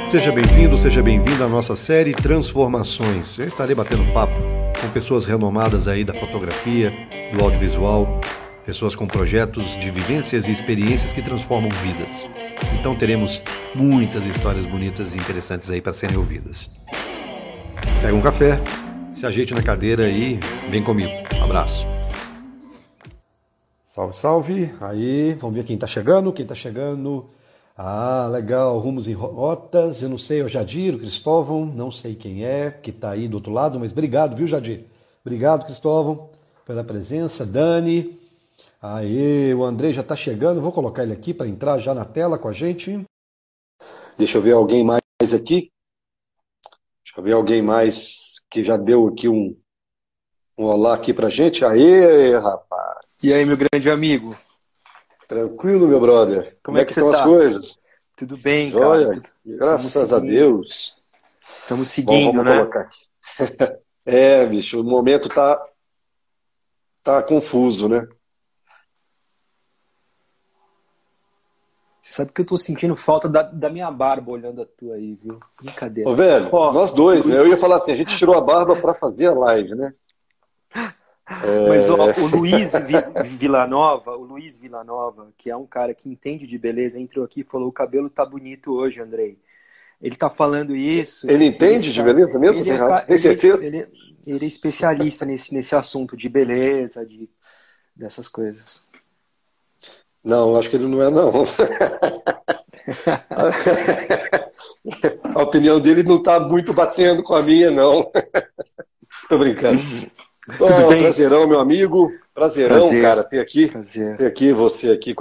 Seja bem-vindo, seja bem-vinda à nossa série Transformações. Eu estarei batendo papo com pessoas renomadas aí da fotografia, do audiovisual, pessoas com projetos de vivências e experiências que transformam vidas. Então teremos muitas histórias bonitas e interessantes aí para serem ouvidas. Pega um café, se ajeite na cadeira e vem comigo. Abraço. Salve, salve. Aí, vamos ver quem está chegando. Ah, legal, Rumos e Rotas, eu não sei, é o Jadir, o Cristóvão, não sei quem é, que está aí do outro lado, mas obrigado, viu, Jadir? Obrigado, Cristóvão, pela presença. Dani, aí, o Andrei já está chegando, vou colocar ele aqui para entrar já na tela com a gente. Deixa eu ver alguém mais aqui. Deixa eu ver alguém mais que já deu aqui um olá aqui pra gente. Aê, rapaz. E aí, meu grande amigo? Tranquilo, meu brother. Como é que estão as coisas? Tudo bem, Joia, cara. graças a Deus. Estamos seguindo, vamos né? Colocar aqui. Bicho, o momento tá confuso, né? Você sabe que eu tô sentindo falta da minha barba olhando a tua aí, viu? Brincadeira. Ô, velho, nós dois, né? Eu ia falar assim, a gente tirou a barba pra fazer a live, né? Mas ó, o Luiz Villanova, que é um cara que entende de beleza, entrou aqui e falou: o cabelo tá bonito hoje, Andrei. Ele tá falando isso. Ele entende de beleza mesmo? Você tem certeza? Ele é especialista nesse assunto de beleza, dessas coisas. Não, acho que ele não é, não. A opinião dele não tá muito batendo com a minha, não. Tô brincando. Tudo bem? Prazerão, meu amigo. Prazerão, Prazer. cara, ter Prazer. você aqui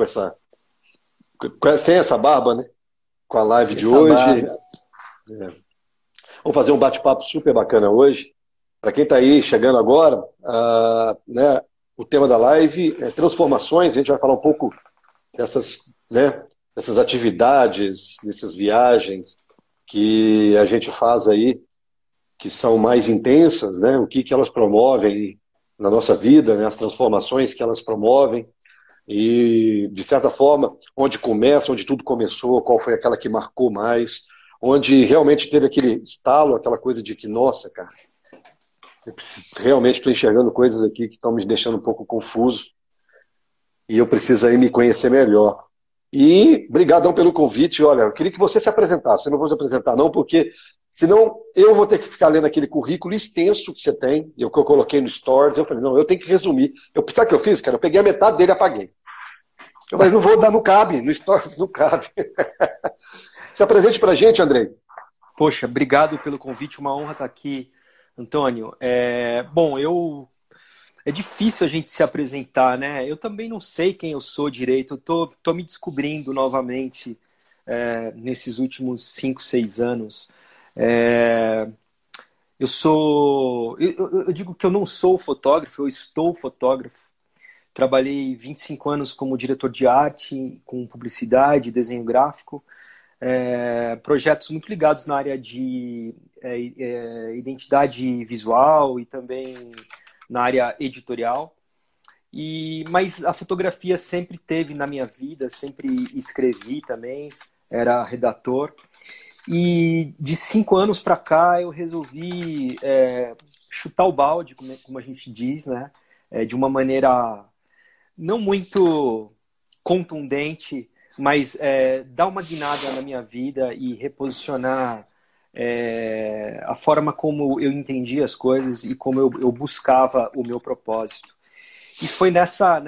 sem essa barba, né? Com a live de hoje. Vamos fazer um bate-papo super bacana hoje. Para quem está aí chegando agora, né, o tema da live é transformações. A gente vai falar um pouco dessas atividades, dessas viagens que a gente faz aí, que são mais intensas, né? O que elas promovem na nossa vida, né? As transformações que elas promovem e, de certa forma, onde começa, onde tudo começou, qual foi aquela que marcou mais, onde realmente teve aquele estalo, aquela coisa de que, nossa, cara, eu realmente estou enxergando coisas aqui que estão me deixando um pouco confuso e eu preciso aí me conhecer melhor. E brigadão pelo convite. Olha, eu queria que você se apresentasse. Eu não vou te apresentar não, porque senão eu vou ter que ficar lendo aquele currículo extenso que você tem, e o que eu coloquei no Stories. Eu falei, não, eu tenho que resumir. Sabe o que eu fiz, cara? Eu peguei a metade dele e apaguei. Eu falei, não vou dar, não cabe, no Stories não cabe. Se apresente pra gente, Andrei. Poxa, obrigado pelo convite, uma honra estar aqui, Antônio. Bom, é difícil a gente se apresentar, né? Eu também não sei quem eu sou direito. Eu tô me descobrindo novamente nesses últimos 5, 6 anos. Eu digo que eu não sou fotógrafo, eu estou fotógrafo. Trabalhei 25 anos como diretor de arte, com publicidade, desenho gráfico. Projetos muito ligados na área de identidade visual e também na área editorial. Mas a fotografia sempre teve na minha vida, sempre escrevi também, era redator. E de 5 anos para cá eu resolvi chutar o balde, como a gente diz, né? De uma maneira não muito contundente, mas dar uma guinada na minha vida e reposicionar a forma como eu entendia as coisas e como eu buscava o meu propósito. E foi nessa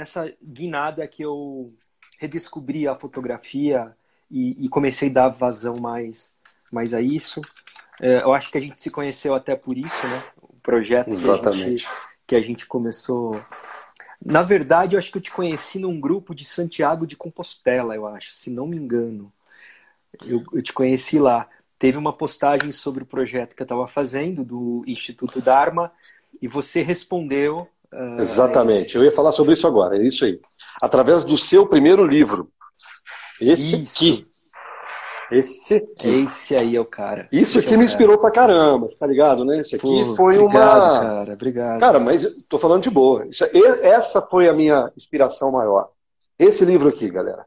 guinada que eu redescobri a fotografia e comecei a dar vazão mais a isso. Eu acho que a gente se conheceu até por isso, né? O projeto que a gente começou. Na verdade, eu acho que eu te conheci num grupo de Santiago de Compostela, eu acho, se não me engano. Eu te conheci lá. Teve uma postagem sobre o projeto que eu estava fazendo, do Instituto Dharma, e você respondeu. Exatamente, eu ia falar sobre isso agora, é isso aí. Através do seu primeiro livro. Esse aí é o cara. Isso aqui me inspirou pra caramba, você tá ligado, né? Esse aqui foi obrigado, cara, obrigado. Cara, mas tô falando de boa. Essa foi a minha inspiração maior. Esse livro aqui, galera.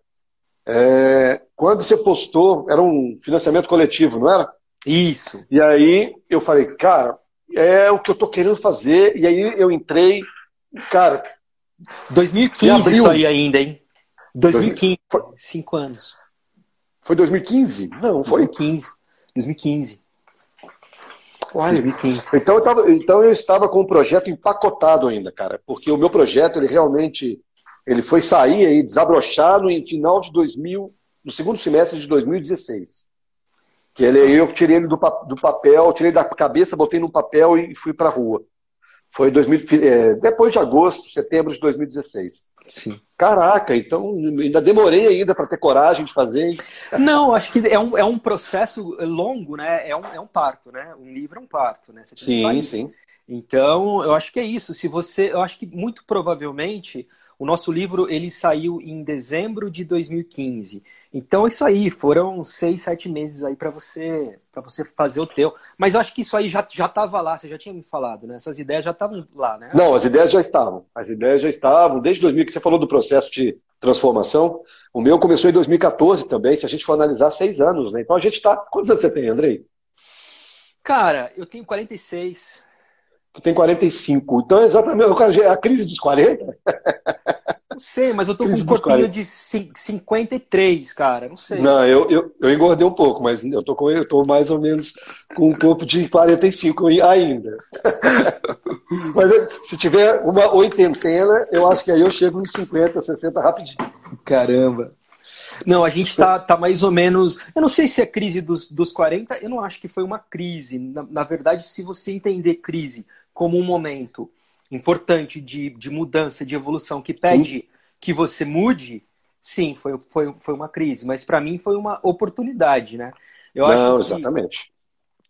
Quando você postou, era um financiamento coletivo, não era? Isso. E aí eu falei, cara, é o que eu tô querendo fazer. E aí eu entrei, cara, em 2015 isso aí abril. ainda, hein? 2015, 5 anos. Foi 2015? Não, foi? 2015. 2015. Olha, 2015. então eu estava com o projeto empacotado ainda, cara, porque o meu projeto, ele realmente, ele foi sair aí, desabrochar no final de 2000, no segundo semestre de 2016. Que eu tirei ele do papel, tirei da cabeça, botei no papel e fui para a rua. Foi depois de agosto, setembro de 2016. Sim. Caraca, então ainda demorei ainda para ter coragem de fazer. Não, acho que é um processo longo, né? É um parto, né? Um livro é um parto, né? Você tem que Sim, parir. sim. Então, eu acho que é isso. Eu acho que muito provavelmente o nosso livro ele saiu em dezembro de 2015. Então, é isso aí. Foram 6, 7 meses aí para você fazer o teu. Mas eu acho que isso aí já estava lá. Você já tinha me falado, né? Essas ideias já estavam lá, né? Não, as ideias já estavam. As ideias já estavam. Desde 2000, que você falou do processo de transformação. O meu começou em 2014 também, se a gente for analisar, 6 anos, né? Então a gente está. Quantos anos você tem, Andrei? Cara, eu tenho 46. Tu tem 45. Então, exatamente, cara, é a crise dos 40? Não sei, mas eu tô com um Crise dos corpinho 40. de 53, cara. Não sei. Não, eu engordei um pouco, mas eu tô mais ou menos com um corpo de 45 ainda. Mas se tiver uma oitentena, eu acho que aí eu chego nos 50, 60 rapidinho. Caramba. Não, a gente tá mais ou menos. Eu não sei se é crise dos 40, eu não acho que foi uma crise. Na verdade, se você entender crise como um momento importante de mudança, de evolução, que Sim. pede que você mude, sim, foi uma crise. Mas para mim foi uma oportunidade, né? Eu acho Não, que exatamente.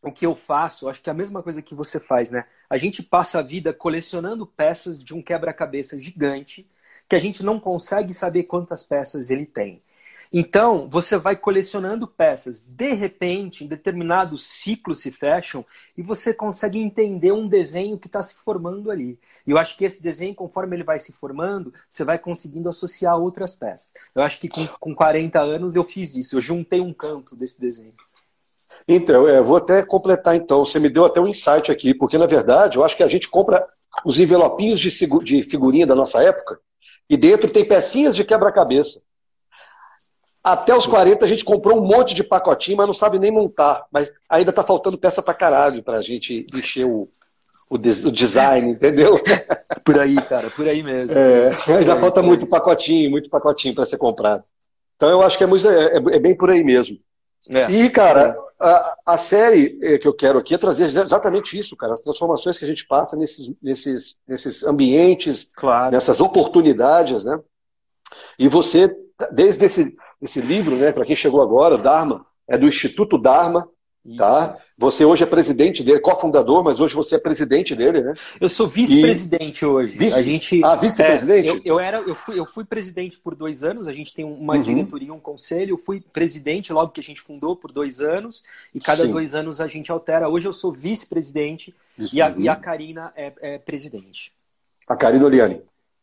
o que eu faço, acho que é a mesma coisa que você faz, né? A gente passa a vida colecionando peças de um quebra-cabeça gigante que a gente não consegue saber quantas peças ele tem. Então, você vai colecionando peças. De repente, em determinados ciclos se fecham e você consegue entender um desenho que está se formando ali. E eu acho que esse desenho, conforme ele vai se formando, você vai conseguindo associar outras peças. Eu acho que com 40 anos eu fiz isso. Eu juntei um canto desse desenho. Então, vou até completar então. Você me deu até um insight aqui, porque na verdade eu acho que a gente compra os envelopinhos de figurinha da nossa época e dentro tem pecinhas de quebra-cabeça. Até os 40 a gente comprou um monte de pacotinho, mas não sabe nem montar. Mas ainda tá faltando peça pra caralho pra gente encher o design, entendeu? Por aí, cara, por aí mesmo. Ainda Por aí, falta por aí. muito pacotinho para ser comprado. Então eu acho que é bem por aí mesmo. É, E, por cara, aí. a série que eu quero aqui é trazer exatamente isso, cara, as transformações que a gente passa nesses ambientes, Claro. nessas oportunidades, né? E você, desde esse livro, né, para quem chegou agora, o Dharma, é do Instituto Dharma, Isso. tá? Você hoje é presidente dele, cofundador, mas hoje você é presidente dele, né? Eu sou E vice-presidente hoje. A gente vice-presidente? eu fui presidente por 2 anos. A gente tem uma Uhum, diretoria, um conselho. Eu fui presidente logo que a gente fundou por 2 anos e cada sim. 2 anos a gente altera. Hoje eu sou vice-presidente Isso, e a uhum. Karina é presidente. A Karina Oliani.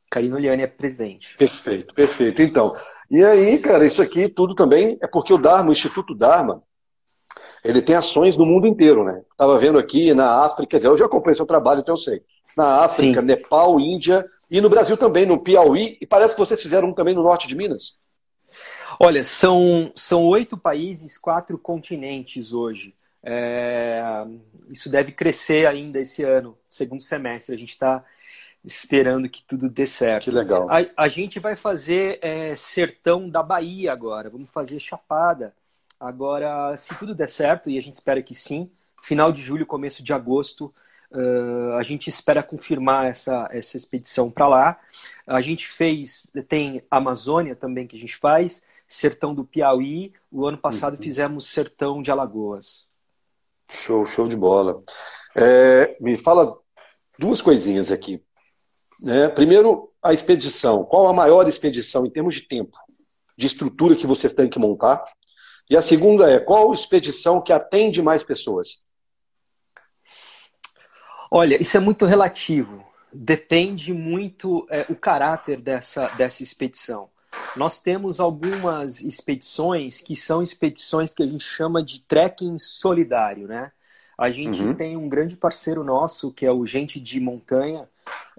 Karina Oliane é presidente. Perfeito, perfeito. Então, e aí, cara, isso aqui tudo também é porque o Dharma, o Instituto Dharma, ele tem ações no mundo inteiro, né? Estava vendo aqui na África, quer dizer, eu já acompanho seu trabalho, então eu sei. Na África, Sim. Nepal, Índia e no Brasil também, no Piauí, e parece que vocês fizeram um também no norte de Minas. Olha, são 8 países, 4 continentes hoje. É, isso deve crescer ainda esse ano, segundo semestre. A gente está esperando que tudo dê Que certo. legal. A gente vai fazer Sertão da Bahia agora, vamos fazer Chapada. Agora, se tudo der certo, e a gente espera que sim, final de julho, começo de agosto, a gente espera confirmar essa expedição para lá. A gente tem Amazônia também que a gente faz, Sertão do Piauí, o ano passado Uhum. fizemos Sertão de Alagoas. Show, show de bola. Me fala duas coisinhas aqui, né? Primeiro, a expedição. Qual a maior expedição em termos de tempo, de estrutura que vocês têm que montar? E a segunda é, qual expedição que atende mais pessoas? Olha, isso é muito relativo. Depende muito o caráter dessa expedição. nós temos algumas expedições que são expedições que a gente chama de trekking solidário, né? A gente tem um grande parceiro nosso, que é o Gente de Montanha,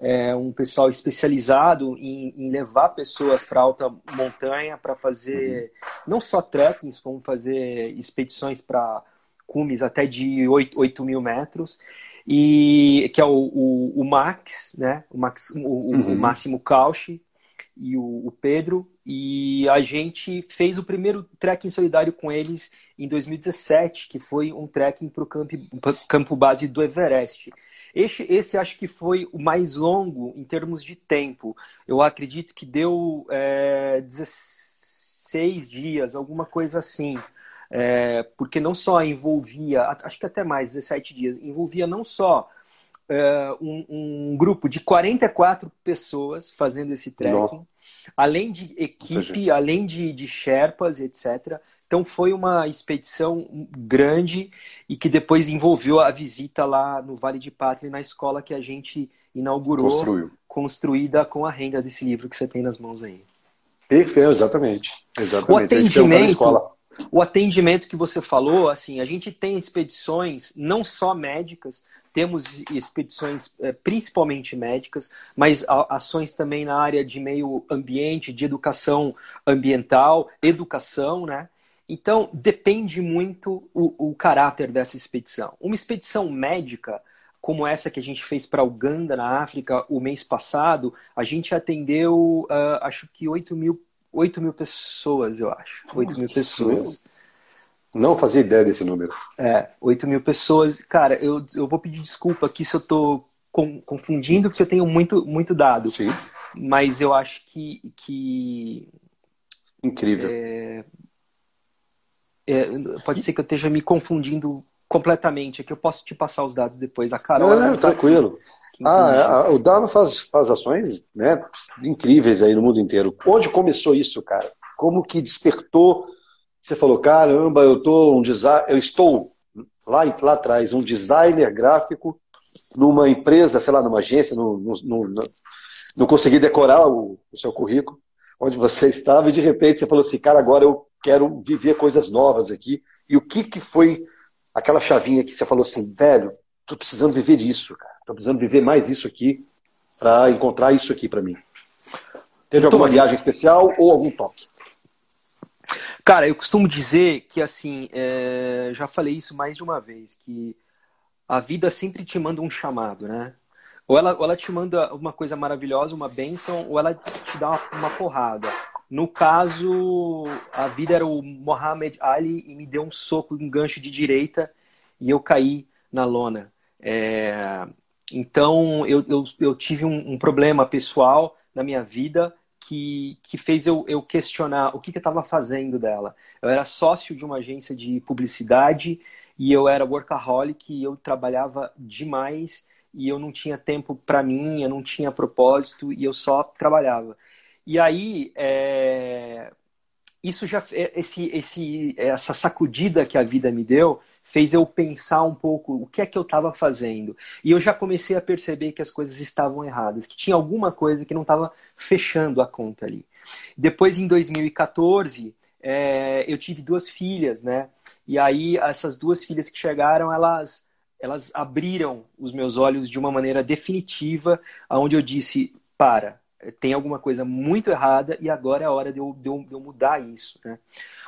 é um pessoal especializado em levar pessoas para alta montanha para fazer não só trekkings, como fazer expedições para cumes até de 8 mil metros, e que é o Max, né? O Máximo Cauchy e o Pedro, e a gente fez o primeiro trekking solidário com eles em 2017, que foi um trekking para o campo base do Everest. Esse acho que foi o mais longo em termos de tempo. Eu acredito que deu 16 dias, alguma coisa assim. Porque não só envolvia, acho que até mais, 17 dias, envolvia não só um grupo de 44 pessoas fazendo esse trekking, além de equipe, além de Sherpas, etc. Então foi uma expedição grande e que depois envolveu a visita lá no Vale de Pátria, na escola que a gente inaugurou, construída com a renda desse livro que você tem nas mãos aí. Perfeito, exatamente. O atendimento que você falou, assim, a gente tem expedições não só médicas, temos expedições principalmente médicas, mas ações também na área de meio ambiente, de educação ambiental, educação, né? Então, depende muito o caráter dessa expedição. Uma expedição médica, como essa que a gente fez para Uganda, na África, o mês passado, a gente atendeu, acho que 8 mil pessoas, eu acho. 8 mil pessoas. Não fazia ideia desse número. 8 mil pessoas. Cara, eu vou pedir desculpa aqui se eu estou confundindo, porque eu tenho muito dado. Sim. Mas eu acho que incrível. Pode ser que eu esteja me confundindo completamente. Aqui eu posso te passar os dados depois. A Carol... tranquilo. O Dharma faz ações, né, incríveis aí no mundo inteiro. Onde começou isso, cara? Como que despertou? Você falou, caramba, eu estou lá atrás, um designer gráfico numa empresa, sei lá, numa agência, não consegui decorar o seu currículo, onde você estava, e de repente você falou assim, cara, agora eu quero viver coisas novas aqui. E o que foi aquela chavinha que você falou assim, velho, tô precisando viver isso, cara. Tô precisando viver mais isso aqui para encontrar isso aqui para mim. Teve alguma viagem especial ou algum toque? Cara, eu costumo dizer que, assim, já falei isso mais de uma vez, que a vida sempre te manda um chamado, né? Ou ela te manda uma coisa maravilhosa, uma bênção, ou ela te dá uma porrada. No caso, a vida era o Muhammad Ali e me deu um soco, um gancho de direita, e eu caí na lona. Então, eu tive um problema pessoal na minha vida que fez eu questionar o que eu estava fazendo dela. Eu era sócio de uma agência de publicidade e eu era workaholic e eu trabalhava demais e eu não tinha tempo para mim, eu não tinha propósito e eu só trabalhava. E aí, isso já essa sacudida que a vida me deu fez eu pensar um pouco o que é que eu estava fazendo. E eu já comecei a perceber que as coisas estavam erradas, que tinha alguma coisa que não estava fechando a conta ali. Depois, em 2014, eu tive 2 filhas, né? E aí, essas 2 filhas que chegaram, elas abriram os meus olhos de uma maneira definitiva, onde eu disse, tem alguma coisa muito errada e agora é a hora de eu mudar isso, né?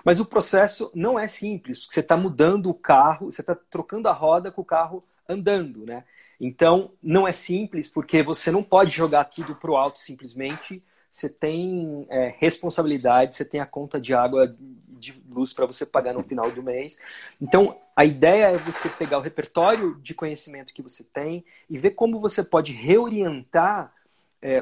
Mas o processo não é simples, porque você está mudando o carro, você está trocando a roda com o carro andando, né? Então, não é simples, porque você não pode jogar tudo para o alto simplesmente. Você tem responsabilidade, você tem a conta de água, de luz para você pagar no final do mês. Então, a ideia é você pegar o repertório de conhecimento que você tem e ver como você pode reorientar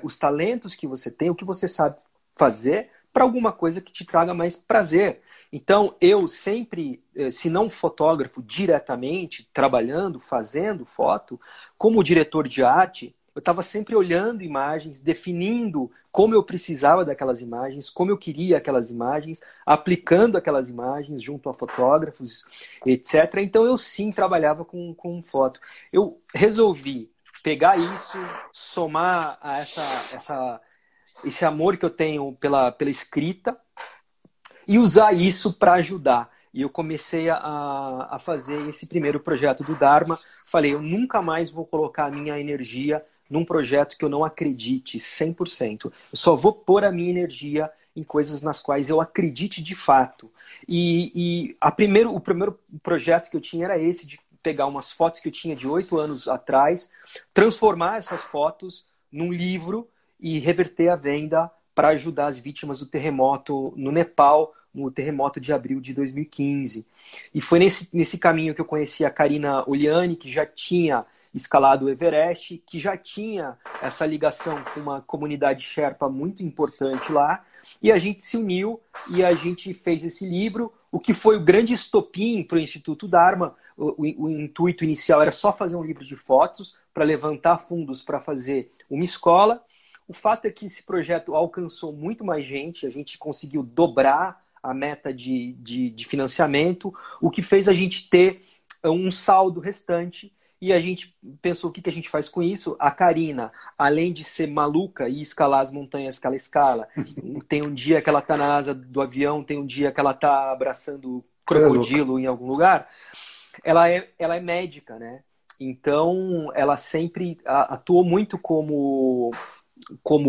os talentos que você tem, o que você sabe fazer para alguma coisa que te traga mais prazer. Então, eu sempre, se não fotógrafo diretamente, trabalhando, fazendo foto, como diretor de arte, eu estava sempre olhando imagens, definindo como eu precisava daquelas imagens, como eu queria aquelas imagens, aplicando aquelas imagens junto a fotógrafos, etc. Então, eu sim trabalhava com foto. Eu resolvi pegar isso, somar a esse amor que eu tenho pela escrita e usar isso para ajudar. E eu comecei a fazer esse primeiro projeto do Dharma. Falei, eu nunca mais vou colocar a minha energia num projeto que eu não acredite 100%. Eu só vou pôr a minha energia em coisas nas quais eu acredite de fato. E o primeiro projeto que eu tinha era esse, de pegar umas fotos que eu tinha de 8 anos atrás, transformar essas fotos num livro e reverter a venda para ajudar as vítimas do terremoto no Nepal, no terremoto de abril de 2015. E foi nesse caminho que eu conheci a Karina Oliani, que já tinha escalado o Everest, que já tinha essa ligação com uma comunidade Sherpa muito importante lá, e a gente se uniu e a gente fez esse livro, o que foi o grande estopim para o Instituto Dharma. O intuito inicial era só fazer um livro de fotos para levantar fundos para fazer uma escola. O fato é que esse projeto alcançou muito mais gente, a gente conseguiu dobrar a meta de financiamento, o que fez a gente ter um saldo restante. E a gente pensou, o que a gente faz com isso? A Karina, além de ser maluca e escalar as montanhas que ela escala, tem um dia que ela está na asa do avião, tem um dia que ela está abraçando crocodilo em algum lugar, ela é médica, né? Então, ela sempre atuou muito como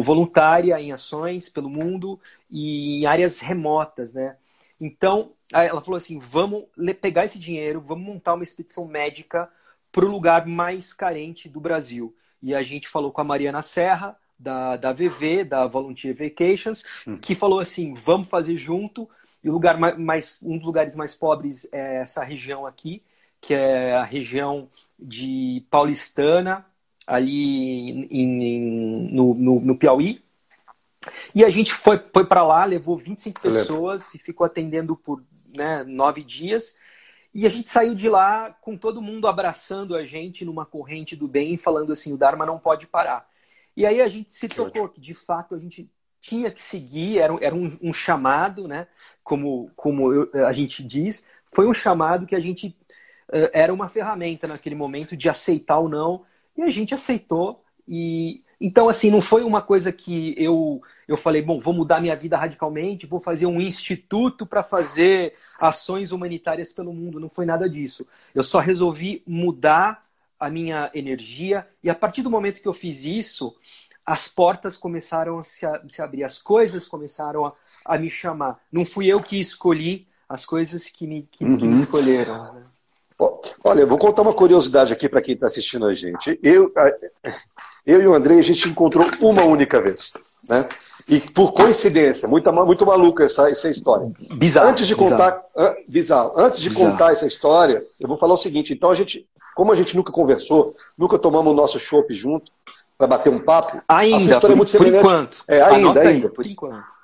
voluntária em ações pelo mundo e em áreas remotas, né? Então, ela falou assim, vamos pegar esse dinheiro, vamos montar uma expedição médica para o lugar mais carente do Brasil. E a gente falou com a Mariana Serra, da VV, da Volunteer Vacations, que falou assim, vamos fazer junto. E um dos lugares mais pobres é essa região aqui, que é a região de Paulistana, ali no Piauí. E a gente foi para lá, levou 25 pessoas e ficou atendendo por 9 dias. E a gente saiu de lá com todo mundo abraçando a gente numa corrente do bem, falando assim, o Dharma não pode parar. E aí a gente se tocou que, de fato, a gente tinha que seguir, era um chamado, né? Como a gente diz, foi um chamado que a gente era uma ferramenta naquele momento de aceitar ou não, e a gente aceitou. E então, assim, não foi uma coisa que eu falei, bom, vou mudar minha vida radicalmente, vou fazer um instituto para fazer ações humanitárias pelo mundo. Não foi nada disso. Eu só resolvi mudar a minha energia, e a partir do momento que eu fiz isso, as portas começaram a se abrir, as coisas começaram a me chamar. Não fui eu que escolhi as coisas que me escolheram, né? Olha, eu vou contar uma curiosidade aqui para quem está assistindo a gente. Eu e o Andrei, a gente encontrou uma única vez, né? E por coincidência, muito maluca essa história. Bizarro. Antes de contar, contar essa história, eu vou falar o seguinte. Então, como a gente nunca conversou, nunca tomamos o nosso chopp junto para bater um papo, ainda, a sua história é muito semelhante. Por enquanto. Ainda. Por enquanto.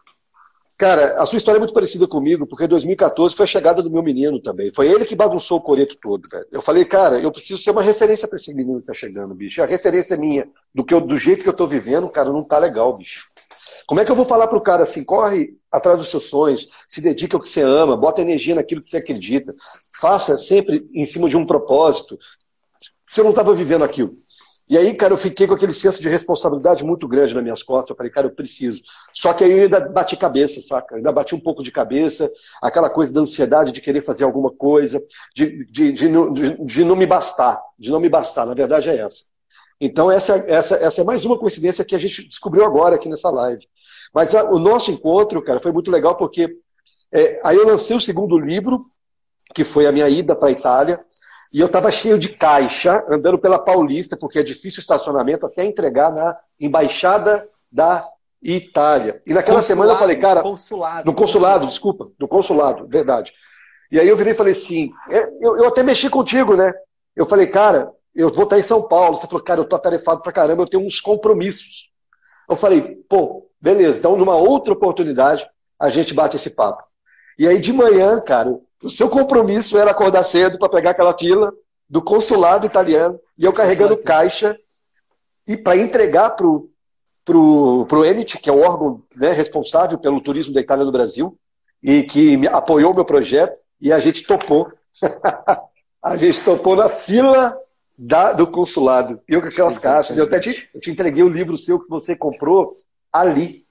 Cara, a sua história é muito parecida comigo, porque em 2014 foi a chegada do meu menino também. Foi ele que bagunçou o coreto todo, velho. Eu falei, cara, eu preciso ser uma referência para esse menino que tá chegando, bicho. A referência minha, do jeito que eu tô vivendo, cara, não tá legal, bicho. Como é que eu vou falar pro cara assim, corre atrás dos seus sonhos, se dedica ao que você ama, bota energia naquilo que você acredita, faça sempre em cima de um propósito, se eu não tava vivendo aquilo? E aí, cara, eu fiquei com aquele senso de responsabilidade muito grande nas minhas costas. Eu falei, cara, eu preciso. Só que aí eu ainda bati cabeça, saca? Eu ainda bati um pouco de cabeça, aquela coisa da ansiedade de querer fazer alguma coisa, de não me bastar. De não me bastar, na verdade é essa. Então essa é mais uma coincidência que a gente descobriu agora aqui nessa live. Mas o nosso encontro, cara, foi muito legal porque aí eu lancei o segundo livro, que foi a minha ida para a Itália. E eu estava cheio de caixa, andando pela Paulista, porque é difícil o estacionamento, até entregar na Embaixada da Itália. E naquela semana eu falei, cara... No consulado, verdade. E aí eu virei e falei assim, eu até mexi contigo, né? Eu falei, cara, eu vou estar em São Paulo. Você falou, cara, eu tô atarefado pra caramba, eu tenho uns compromissos. Eu falei, pô, beleza, então numa outra oportunidade a gente bate esse papo. E aí de manhã, cara... O seu compromisso era acordar cedo para pegar aquela fila do consulado italiano e eu carregando caixa e para entregar pro Enit, que é o órgão, né, responsável pelo turismo da Itália no Brasil e que me apoiou o meu projeto, e a gente topou. A gente topou na fila do consulado. E eu com aquelas caixas. Eu até te entreguei o livro seu que você comprou ali.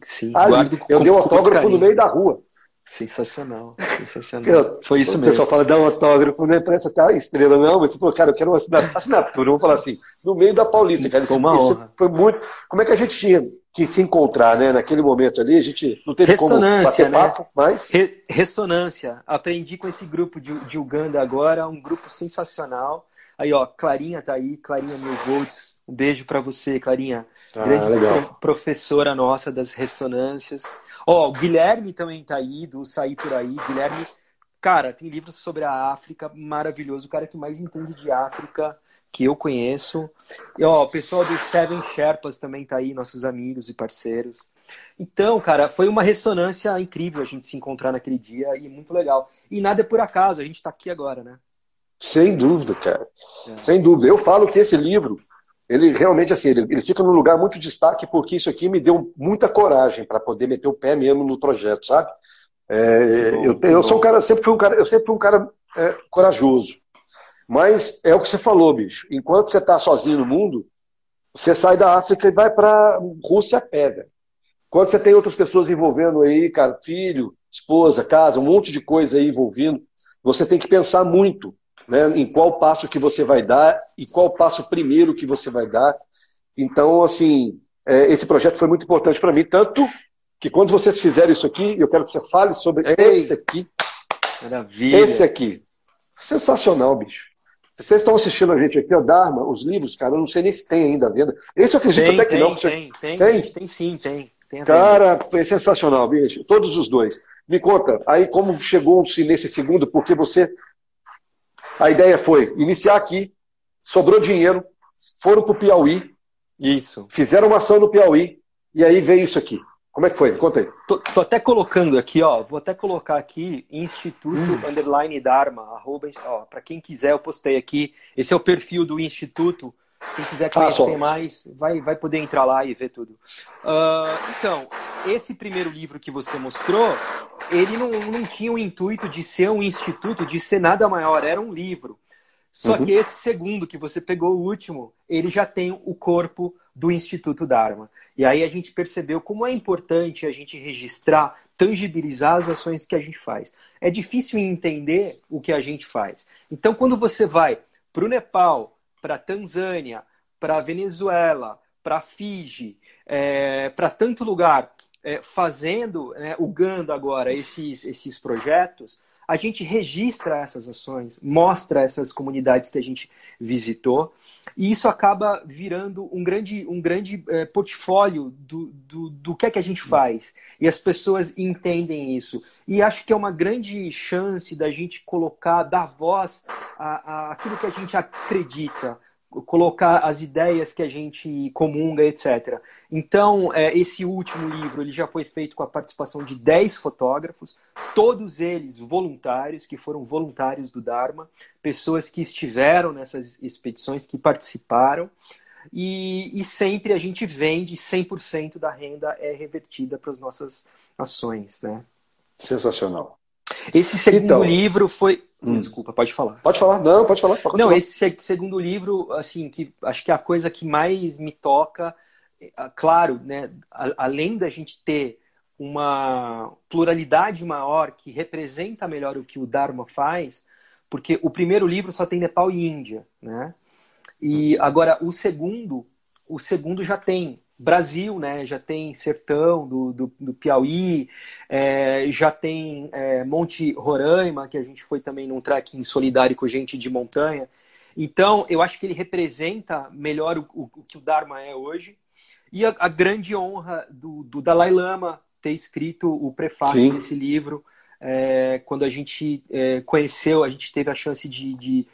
Sim, Ali, eu dei um autógrafo no meio da rua. Sensacional, sensacional. Foi isso mesmo. O pessoal fala, dá um autógrafo, né? Parece até a estrela. Não, mas, pô, cara, eu quero uma assinatura. Vamos falar assim, no meio da Paulista, cara. Foi uma honra. Foi muito... Como é que a gente tinha que se encontrar, né? Naquele momento ali, a gente não teve como bater papo, mas... Ressonância. Aprendi com esse grupo de Uganda agora, um grupo sensacional. Aí, ó, Clarinha tá aí, Clarinha Mil Volts. Um beijo pra você, Clarinha. Grande professora nossa das ressonâncias. Ó, o Guilherme também tá aí, do Sair Por Aí. Guilherme, cara, tem livros sobre a África, maravilhoso. O cara que mais entende de África que eu conheço. E, ó, o pessoal dos Seven Sherpas também tá aí, nossos amigos e parceiros. Então, cara, foi uma ressonância incrível a gente se encontrar naquele dia e muito legal. E nada é por acaso, a gente tá aqui agora, né? Sem dúvida, cara. Sem dúvida. Eu falo que esse livro, ele realmente, assim, ele fica num lugar muito destaque, porque isso aqui me deu muita coragem para poder meter o pé mesmo no projeto, sabe? Eu sou um cara, sempre fui um cara corajoso. Mas é o que você falou, bicho. Enquanto você tá sozinho no mundo, você sai da África e vai pra Rússia a pé, velho. Quando você tem outras pessoas envolvendo aí, cara, filho, esposa, casa, um monte de coisa aí envolvendo, você tem que pensar muito, né, em qual passo que você vai dar e qual passo primeiro que você vai dar. Então, assim, esse projeto foi muito importante para mim, tanto que quando vocês fizerem isso aqui, eu quero que você fale sobre esse aqui. Maravilha. Esse aqui. Sensacional, bicho. Se vocês estão assistindo a gente aqui, ó, Dharma, os livros, cara, eu não sei nem se tem ainda à venda. Esse eu acredito até que não. Tem sim, tem. Cara, é sensacional, bicho. Todos os dois. Me conta, aí como chegou-se nesse segundo, porque você... A ideia foi iniciar aqui, sobrou dinheiro, foram pro Piauí. Isso. Fizeram uma ação no Piauí, e aí veio isso aqui. Como é que foi? Conta aí. Tô até colocando aqui, ó. Vou até colocar aqui Instituto _ Dharma, ó, para quem quiser, eu postei aqui. Esse é o perfil do Instituto. Quem quiser conhecer mais, vai poder entrar lá e ver tudo. Então, esse primeiro livro que você mostrou, ele não tinha o intuito de ser um instituto, de ser nada maior, era um livro. Só que esse segundo que você pegou, o último, ele já tem o corpo do Instituto Dharma. E aí a gente percebeu como é importante a gente registrar, tangibilizar as ações que a gente faz. É difícil entender o que a gente faz. Então, quando você vai para o Nepal, para a Tanzânia, para a Venezuela, para a Fiji, para tanto lugar, fazendo, Uganda agora, esses projetos, a gente registra essas ações, mostra essas comunidades que a gente visitou, e isso acaba virando um grande portfólio do que é que a gente faz. E as pessoas entendem isso. E acho que é uma grande chance da gente colocar, dar voz àquilo que a gente acredita, colocar as ideias que a gente comunga, etc. Então, esse último livro ele já foi feito com a participação de 10 fotógrafos, todos eles voluntários, que foram voluntários do Dharma, pessoas que estiveram nessas expedições, que participaram, e sempre a gente vende, 100% da renda é revertida para as nossas ações, né? Sensacional. Esse segundo livro foi... Desculpa, pode falar. Pode falar, não, pode falar. Não, esse segundo livro, assim, que acho que é a coisa que mais me toca, claro, né, além da gente ter uma pluralidade maior que representa melhor o que o Dharma faz, porque o primeiro livro só tem Nepal e Índia, né? E agora o segundo já tem Brasil, né? Já tem Sertão do Piauí, já tem Monte Roraima, que a gente foi também num trekking solidário com gente de montanha. Então, eu acho que ele representa melhor o que o Dharma é hoje. E a grande honra do Dalai Lama ter escrito o prefácio desse livro. Quando a gente conheceu, a gente teve a chance de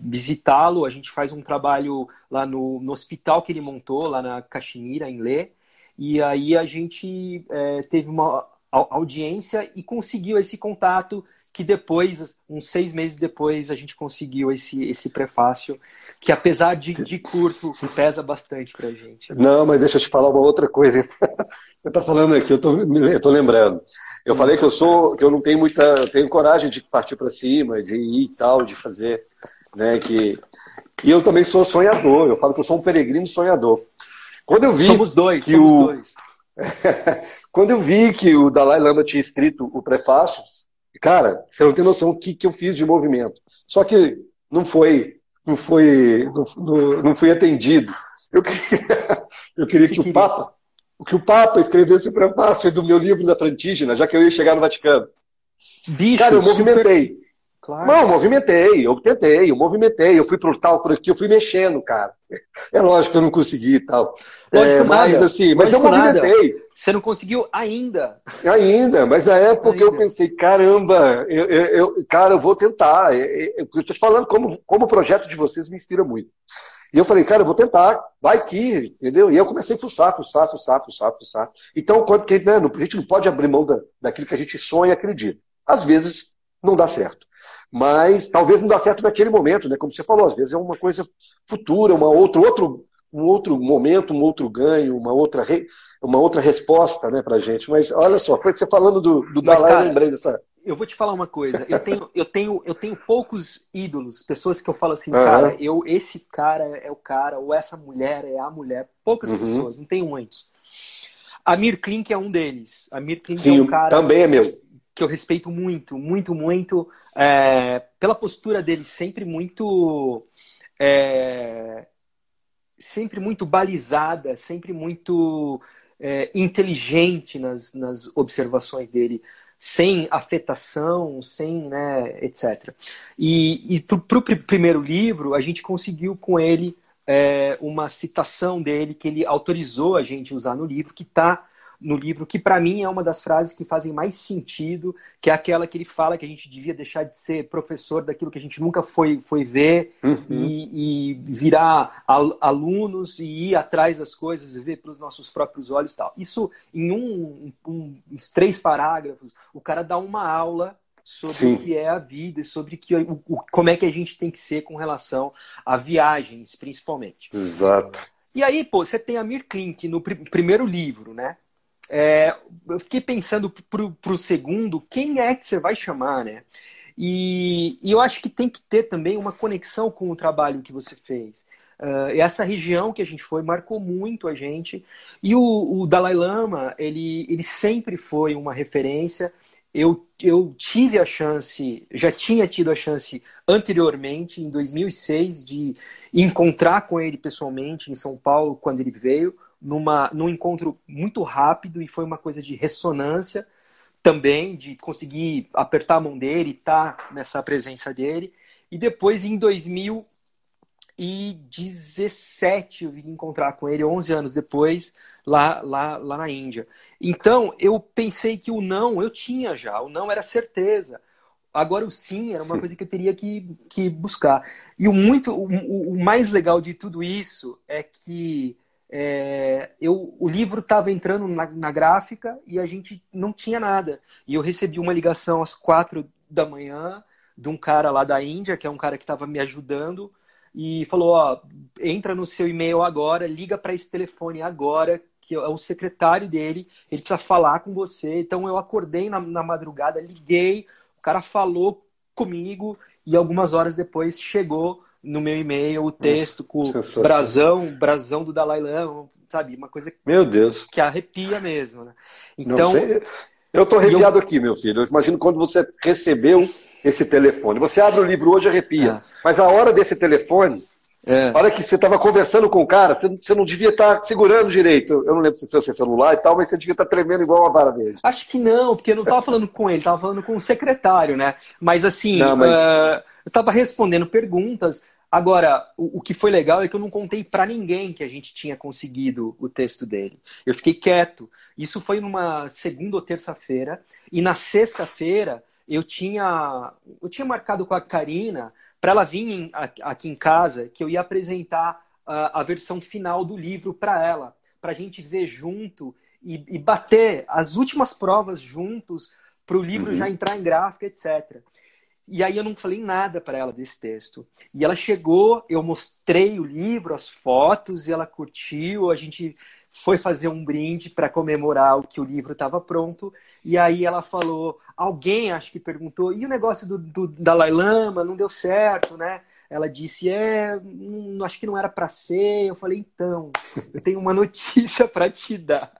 visitá-lo. A gente faz um trabalho lá no hospital que ele montou, lá na Caxemira, em Leh. E aí a gente teve uma audiência e conseguiu esse contato que depois, uns 6 meses depois, a gente conseguiu esse prefácio, que apesar de curto, pesa bastante pra gente. Não, mas deixa eu te falar uma outra coisa. Você tá falando aqui, eu tô lembrando. Eu falei que eu não tenho tenho coragem de partir para cima, de ir e tal, de fazer, né, e eu também sou sonhador, eu falo que eu sou um peregrino sonhador. Quando eu vi somos dois. Quando eu vi que o Dalai Lama tinha escrito o prefácio, cara, você não tem noção o que eu fiz de movimento. Só que não foi, não fui atendido. Eu queria, eu queria Você queria. que o Papa escrevesse o prefácio do meu livro da Plantígena, já que eu ia chegar no Vaticano. Cara, Bicho, eu super. movimentei. Não, Claro. eu tentei, eu movimentei, eu fui pro tal, por aqui, eu fui mexendo, cara. É lógico que eu não consegui e tal. Lógico Mas nada. assim, mas eu Lógico nada. movimentei. Você não conseguiu ainda. Ainda, mas na época eu Ainda. pensei, caramba, cara, eu vou tentar. Eu estou te falando como o projeto de vocês me inspira muito. E eu falei, cara, eu vou tentar, vai que, entendeu? E eu comecei a fuçar. Então, porque, né, a gente não pode abrir mão daquilo que a gente sonha e acredita. Às vezes não dá certo. Mas talvez não dá certo naquele momento, né? Como você falou, às vezes é uma coisa futura, um outro momento, um outro ganho, uma outra resposta, né, pra gente. Mas olha só, foi você falando do Mas, Dalai, eu cara, lembrei dessa. eu vou te falar uma coisa. Eu tenho poucos ídolos, pessoas que eu falo assim, cara, Aham, esse cara é o cara, ou essa mulher é a mulher. Poucas uhum. pessoas, não tenho muitos. Amir Klink é um deles. Amir Klink é um Sim, cara também é meu. que eu respeito muito, muito, muito, pela postura dele, é, sempre muito balizada, sempre muito inteligente nas observações dele, sem afetação, sem, né, etc. E para o primeiro livro, a gente conseguiu com ele uma citação dele que ele autorizou a gente usar no livro, que está no livro, que para mim é uma das frases que fazem mais sentido, que é aquela que ele fala que a gente devia deixar de ser professor daquilo que a gente nunca foi ver Uhum. e virar alunos e ir atrás das coisas e ver pelos nossos próprios olhos e tal. Isso, em uns 3 parágrafos, o cara dá uma aula sobre o Sim, que é a vida e sobre como é que a gente tem que ser com relação a viagens, principalmente. exato. E aí, pô, você tem a Mir Klink no primeiro livro, né? Eu fiquei pensando pro segundo, quem é que você vai chamar, né? E eu acho que tem que ter também uma conexão com o trabalho que você fez. Essa região que a gente foi marcou muito a gente. E o Dalai Lama, ele sempre foi uma referência. Eu tive a chance, já tinha tido a chance anteriormente, em 2006, de encontrar com ele pessoalmente em São Paulo, quando ele veio, num encontro muito rápido, e foi uma coisa de ressonância também, de conseguir apertar a mão dele, estar nessa presença dele. E depois, em 2017, eu vim encontrar com ele, 11 anos depois, lá na Índia. Então, eu pensei que o não, eu tinha já, o não era certeza. Agora o sim era uma coisa que eu teria que buscar. E o mais legal de tudo isso é que o livro estava entrando na gráfica e a gente não tinha nada. E eu recebi uma ligação às 4 da manhã de um cara lá da Índia, que é um cara que estava me ajudando, e falou: ó, entra no seu e-mail agora, liga para esse telefone agora, que é o secretário dele, ele precisa falar com você. Então eu acordei na madrugada, liguei, o cara falou comigo e algumas horas depois chegou no meu e-mail o Nossa, texto com sensacional. brasão do Dalai Lama, sabe? Uma coisa Meu Deus. que arrepia mesmo, né? Não Então, sei. Eu estou e eu. arrepiado aqui, meu filho. Eu imagino quando você recebeu esse telefone. Você abre o livro hoje, arrepia. É, Mas a hora desse telefone, a é. hora que você estava conversando com o cara, você não devia estar segurando direito. Eu não lembro se é seu celular e tal, mas você devia estar tremendo igual uma vara verde. Acho que não, porque eu não estava falando com ele, estava falando com o secretário, né? Mas assim, Não, mas. eu estava respondendo perguntas. Agora, o que foi legal é que eu não contei para ninguém que a gente tinha conseguido o texto dele. Eu fiquei quieto. Isso foi numa segunda ou terça-feira. E na sexta-feira eu tinha marcado com a Karina para ela vir aqui em casa, que eu ia apresentar a versão final do livro para ela, para a gente ver junto e bater as últimas provas juntos para o livro já Uhum. entrar em gráfica, etc. E aí eu não falei nada para ela desse texto. E ela chegou, eu mostrei o livro, as fotos, e ela curtiu, a gente foi fazer um brinde para comemorar o que o livro estava pronto. E aí ela falou, alguém acho que perguntou, e o negócio do Dalai Lama não deu certo, né? Ela disse, acho que não era para ser. Eu falei, então, eu tenho uma notícia para te dar.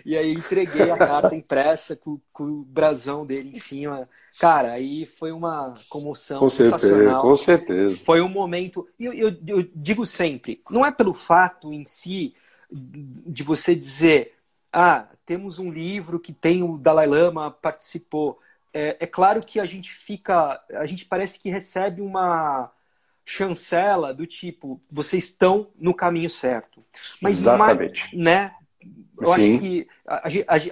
E aí entreguei a carta impressa com o brasão dele em cima. Cara, aí foi uma comoção Com certeza, sensacional. com certeza. Foi um momento... Eu digo sempre, não é pelo fato em si de você dizer, temos um livro que tem o Dalai Lama participou. É claro que a gente parece que recebe uma chancela do tipo, vocês estão no caminho certo. Mas Exatamente. né? Eu Sim. acho que a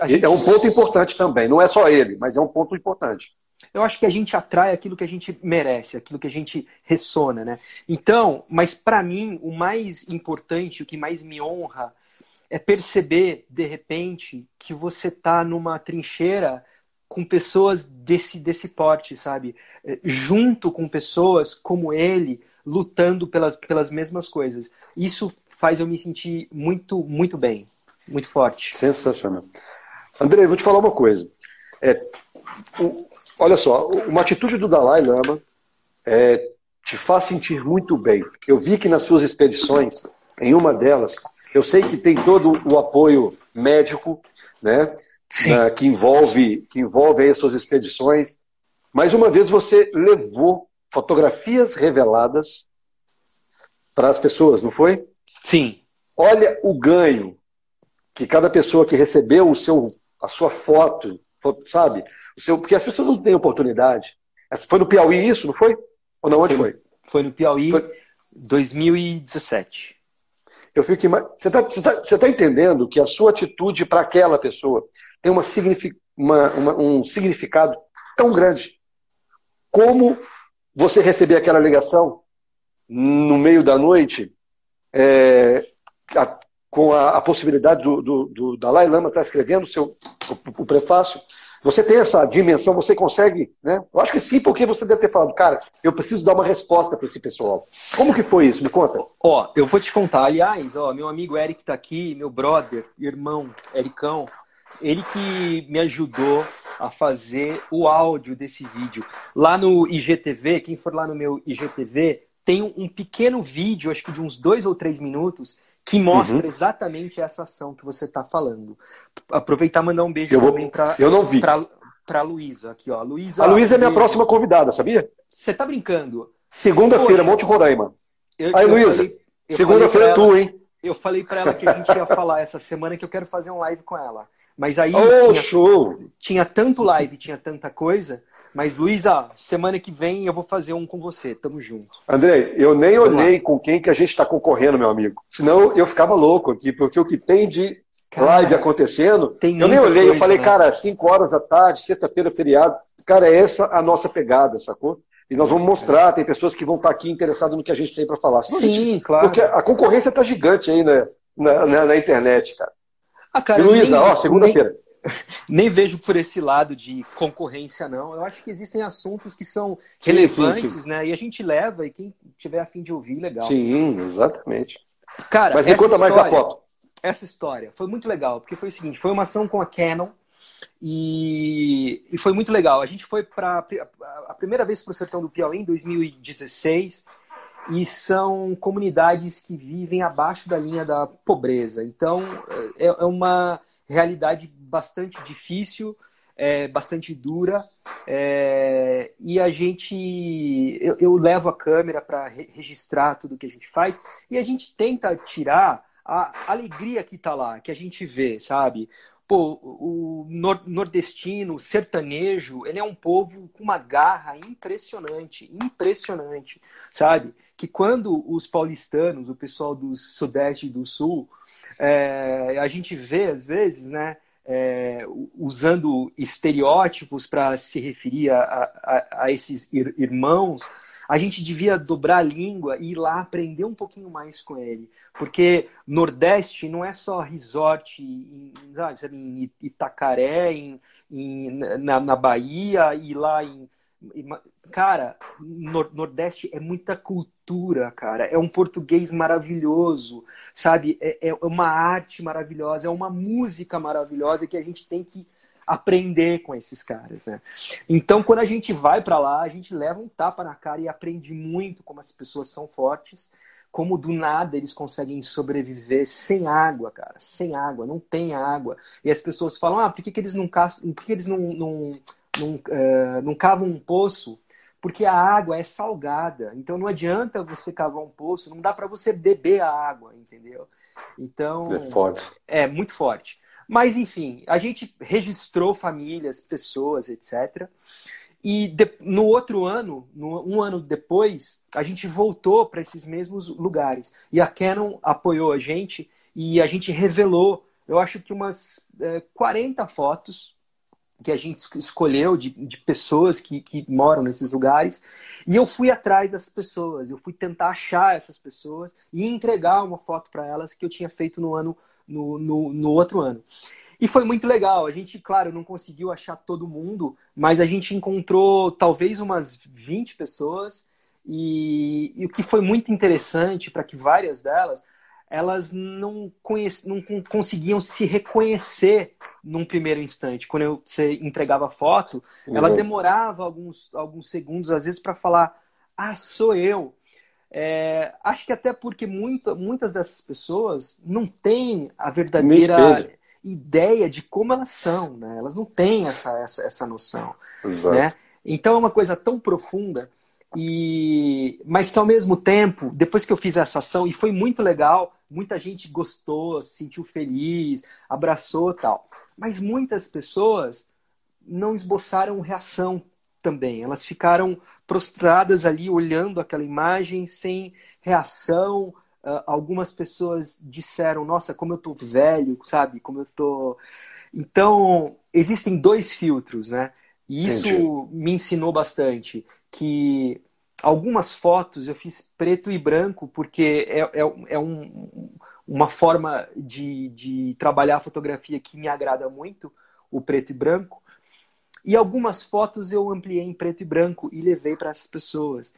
gente... É um ponto importante também. Não é só ele, mas é um ponto importante. Eu acho que a gente atrai aquilo que a gente merece, aquilo que a gente ressona, né? Então, mas para mim, o mais importante, o que mais me honra é perceber, de repente, que você está numa trincheira com pessoas desse porte, sabe? Junto com pessoas como ele, lutando pelas mesmas coisas. Isso faz eu me sentir muito, muito bem, muito forte. Sensacional. André, eu vou te falar uma coisa. Olha só, uma atitude do Dalai Lama te faz sentir muito bem. Eu vi que nas suas expedições, em uma delas, eu sei que tem todo o apoio médico, né, que envolve aí as suas expedições. Mais uma vez você levou fotografias reveladas para as pessoas, não foi? Sim. Olha o ganho que cada pessoa que recebeu a sua foto, sabe? Porque as pessoas não têm oportunidade. Foi no Piauí isso, não foi? Ou não, onde foi? Foi no Piauí, 2017. Eu fico Você tá entendendo que a sua atitude para aquela pessoa tem um significado tão grande? Como você receber aquela ligação no meio da noite, com a possibilidade do Dalai Lama estar escrevendo o prefácio? Você tem essa dimensão, você consegue, né? Eu acho que sim, porque você deve ter falado, cara, eu preciso dar uma resposta para esse pessoal. Como que foi isso? Me conta. Eu vou te contar. Aliás, meu amigo Eric tá aqui, meu brother, irmão, Ericão, ele que me ajudou a fazer o áudio desse vídeo. Lá no IGTV, quem for lá no meu IGTV, tem um pequeno vídeo, acho que de uns 2 ou 3 minutos, que mostra exatamente essa ação que você está falando. Aproveitar e mandar um beijo também para a Luísa. Aqui, ó. Luísa, a Luísa é minha próxima convidada, sabia? Você tá brincando? Segunda-feira, Monte Roraima. Aí, Luísa, segunda-feira é tu, hein? Eu falei para ela que a gente ia falar essa semana que eu quero fazer um live com ela. Mas aí tinha tanto live, tinha tanta coisa. Mas, Luísa, semana que vem eu vou fazer um com você. Tamo junto. André, eu nem olhei com quem que a gente está concorrendo, meu amigo. Senão eu ficava louco aqui, porque o que tem de live acontecendo, eu nem olhei. Eu falei, cara, 5 horas da tarde, sexta-feira, feriado. Cara, é essa a nossa pegada, sacou? E nós vamos mostrar, tem pessoas que vão estar aqui interessadas no que a gente tem para falar. Sim, claro. Porque a concorrência está gigante aí na internet, cara. Cara, e Luísa, segunda-feira. Nem vejo por esse lado de concorrência, não. Eu acho que existem assuntos que são relevantes, né? E a gente leva, e quem tiver a fim de ouvir, legal. Sim, exatamente. Cara, mas me conta mais da foto. Essa história foi muito legal, porque foi o seguinte, foi uma ação com a Canon e foi muito legal. A gente foi para a primeira vez para o sertão do Piauí em 2016 e são comunidades que vivem abaixo da linha da pobreza. Então, é uma realidade bastante difícil, bastante dura, e a gente... Eu levo a câmera para registrar tudo que a gente faz e a gente tenta tirar a alegria que tá lá, que a gente vê, sabe? Pô, o nordestino, o sertanejo, ele é um povo com uma garra impressionante, sabe? Que quando os paulistanos, o pessoal do Sudeste e do Sul, a gente vê, às vezes, né, usando estereótipos para se referir a esses irmãos, a gente devia dobrar a língua e ir lá aprender um pouquinho mais com ele. Porque Nordeste não é só resort em Itacaré, na Bahia e lá em... Cara, Nordeste é muita cultura, cara. É um português maravilhoso, sabe? É uma arte maravilhosa, é uma música maravilhosa que a gente tem que aprender com esses caras, né? Então, quando a gente vai para lá, a gente leva um tapa na cara e aprende muito como as pessoas são fortes, como do nada eles conseguem sobreviver sem água, cara, sem água, não tem água. E as pessoas falam, por que eles não cavam um poço? Porque a água é salgada, então não adianta você cavar um poço, não dá para você beber a água, entendeu? Então, É forte. é muito forte. Mas, enfim, a gente registrou famílias, pessoas, etc. E no outro ano, um ano depois, a gente voltou para esses mesmos lugares. E a Canon apoiou a gente e a gente revelou, eu acho que umas 40 fotos que a gente escolheu de pessoas que moram nesses lugares. E eu fui atrás dessas pessoas, eu fui tentar achar essas pessoas e entregar uma foto para elas que eu tinha feito no outro ano. E foi muito legal. A gente, claro, não conseguiu achar todo mundo, mas a gente encontrou talvez umas 20 pessoas. E o que foi muito interessante para que várias delas, elas não conseguiam se reconhecer num primeiro instante. Quando você entregava a foto, ela demorava alguns segundos, às vezes, para falar, sou eu. Acho que até porque muitas dessas pessoas não têm a verdadeira ideia de como elas são, né? Elas não têm essa noção. Exato. Né? Então é uma coisa tão profunda, mas que ao mesmo tempo, depois que eu fiz essa ação, e foi muito legal, muita gente gostou, se sentiu feliz, abraçou e tal. Mas muitas pessoas não esboçaram reação também. Elas ficaram prostradas ali, olhando aquela imagem sem reação. Algumas pessoas disseram, nossa, como eu tô velho, sabe? Como eu tô... Então, existem dois filtros, né? E isso me ensinou bastante, que algumas fotos eu fiz preto e branco, porque uma forma de trabalhar a fotografia que me agrada muito, o preto e branco. E algumas fotos eu ampliei em preto e branco e levei para essas pessoas.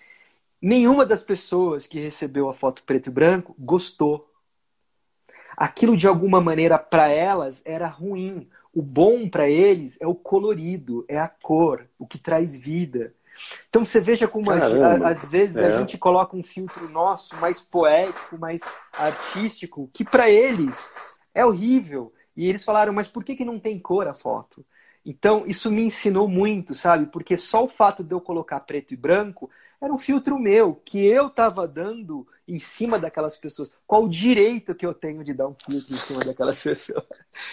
Nenhuma das pessoas que recebeu a foto preto e branco gostou. Aquilo, de alguma maneira, para elas era ruim. O bom para eles é o colorido, é a cor, o que traz vida. Então você veja como às vezes a gente coloca um filtro nosso mais poético, mais artístico, que para eles é horrível. E eles falaram, mas por que não tem cor a foto? Então isso me ensinou muito, sabe? Porque só o fato de eu colocar preto e branco era um filtro meu, que eu estava dando em cima daquelas pessoas. Qual o direito que eu tenho de dar um filtro em cima daquelas pessoas?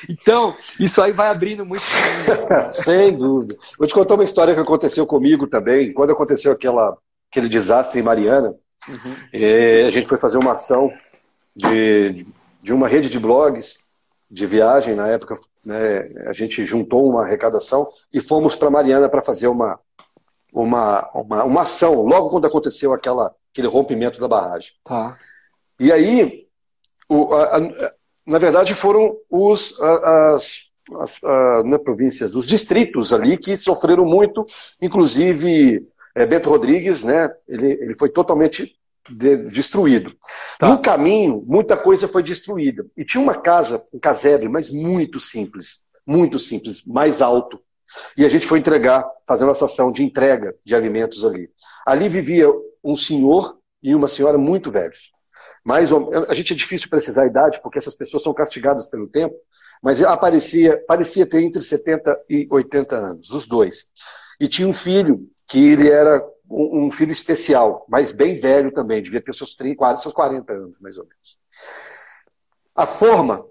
Então, isso aí vai abrindo muito caminho. Sem dúvida. Vou te contar uma história que aconteceu comigo também. Quando aconteceu aquele desastre em Mariana, a gente foi fazer uma ação de uma rede de blogs de viagem. Na época, né, a gente juntou uma arrecadação e fomos para Mariana para fazer uma ação, logo quando aconteceu aquele rompimento da barragem. Tá. E aí, na verdade, foram as províncias, os distritos ali que sofreram muito, inclusive Bento Rodrigues, né? Ele foi totalmente destruído. Tá. No caminho, muita coisa foi destruída. E tinha uma casa, um casebre, mas muito simples, mais alto. E a gente foi fazer uma ação de entrega de alimentos ali. Ali vivia um senhor e uma senhora muito velhos. A gente é difícil precisar a idade, porque essas pessoas são castigadas pelo tempo, mas parecia ter entre 70 e 80 anos, os dois. E tinha um filho, que ele era um filho especial, mas bem velho também, devia ter seus 40 anos, mais ou menos. A forma,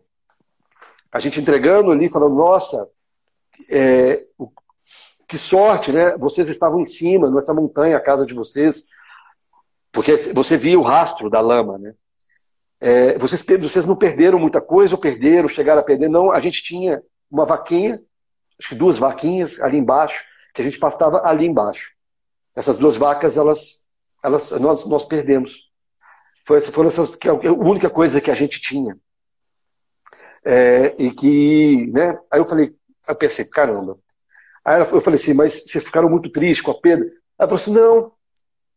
a gente entregando ali, falando, nossa, que sorte, né? Vocês estavam em cima, nessa montanha, a casa de vocês, porque você via o rastro da lama, né? Vocês não perderam muita coisa, ou chegaram a perder? Não, a gente tinha uma vaquinha, acho que 2 vaquinhas ali embaixo, que a gente pastava ali embaixo. Essas 2 vacas, nós perdemos. Foram a única coisa que a gente tinha. E que, né? Aí eu pensei, caramba. Aí eu falei assim, mas vocês ficaram muito tristes com a perda? Aí ela falou assim,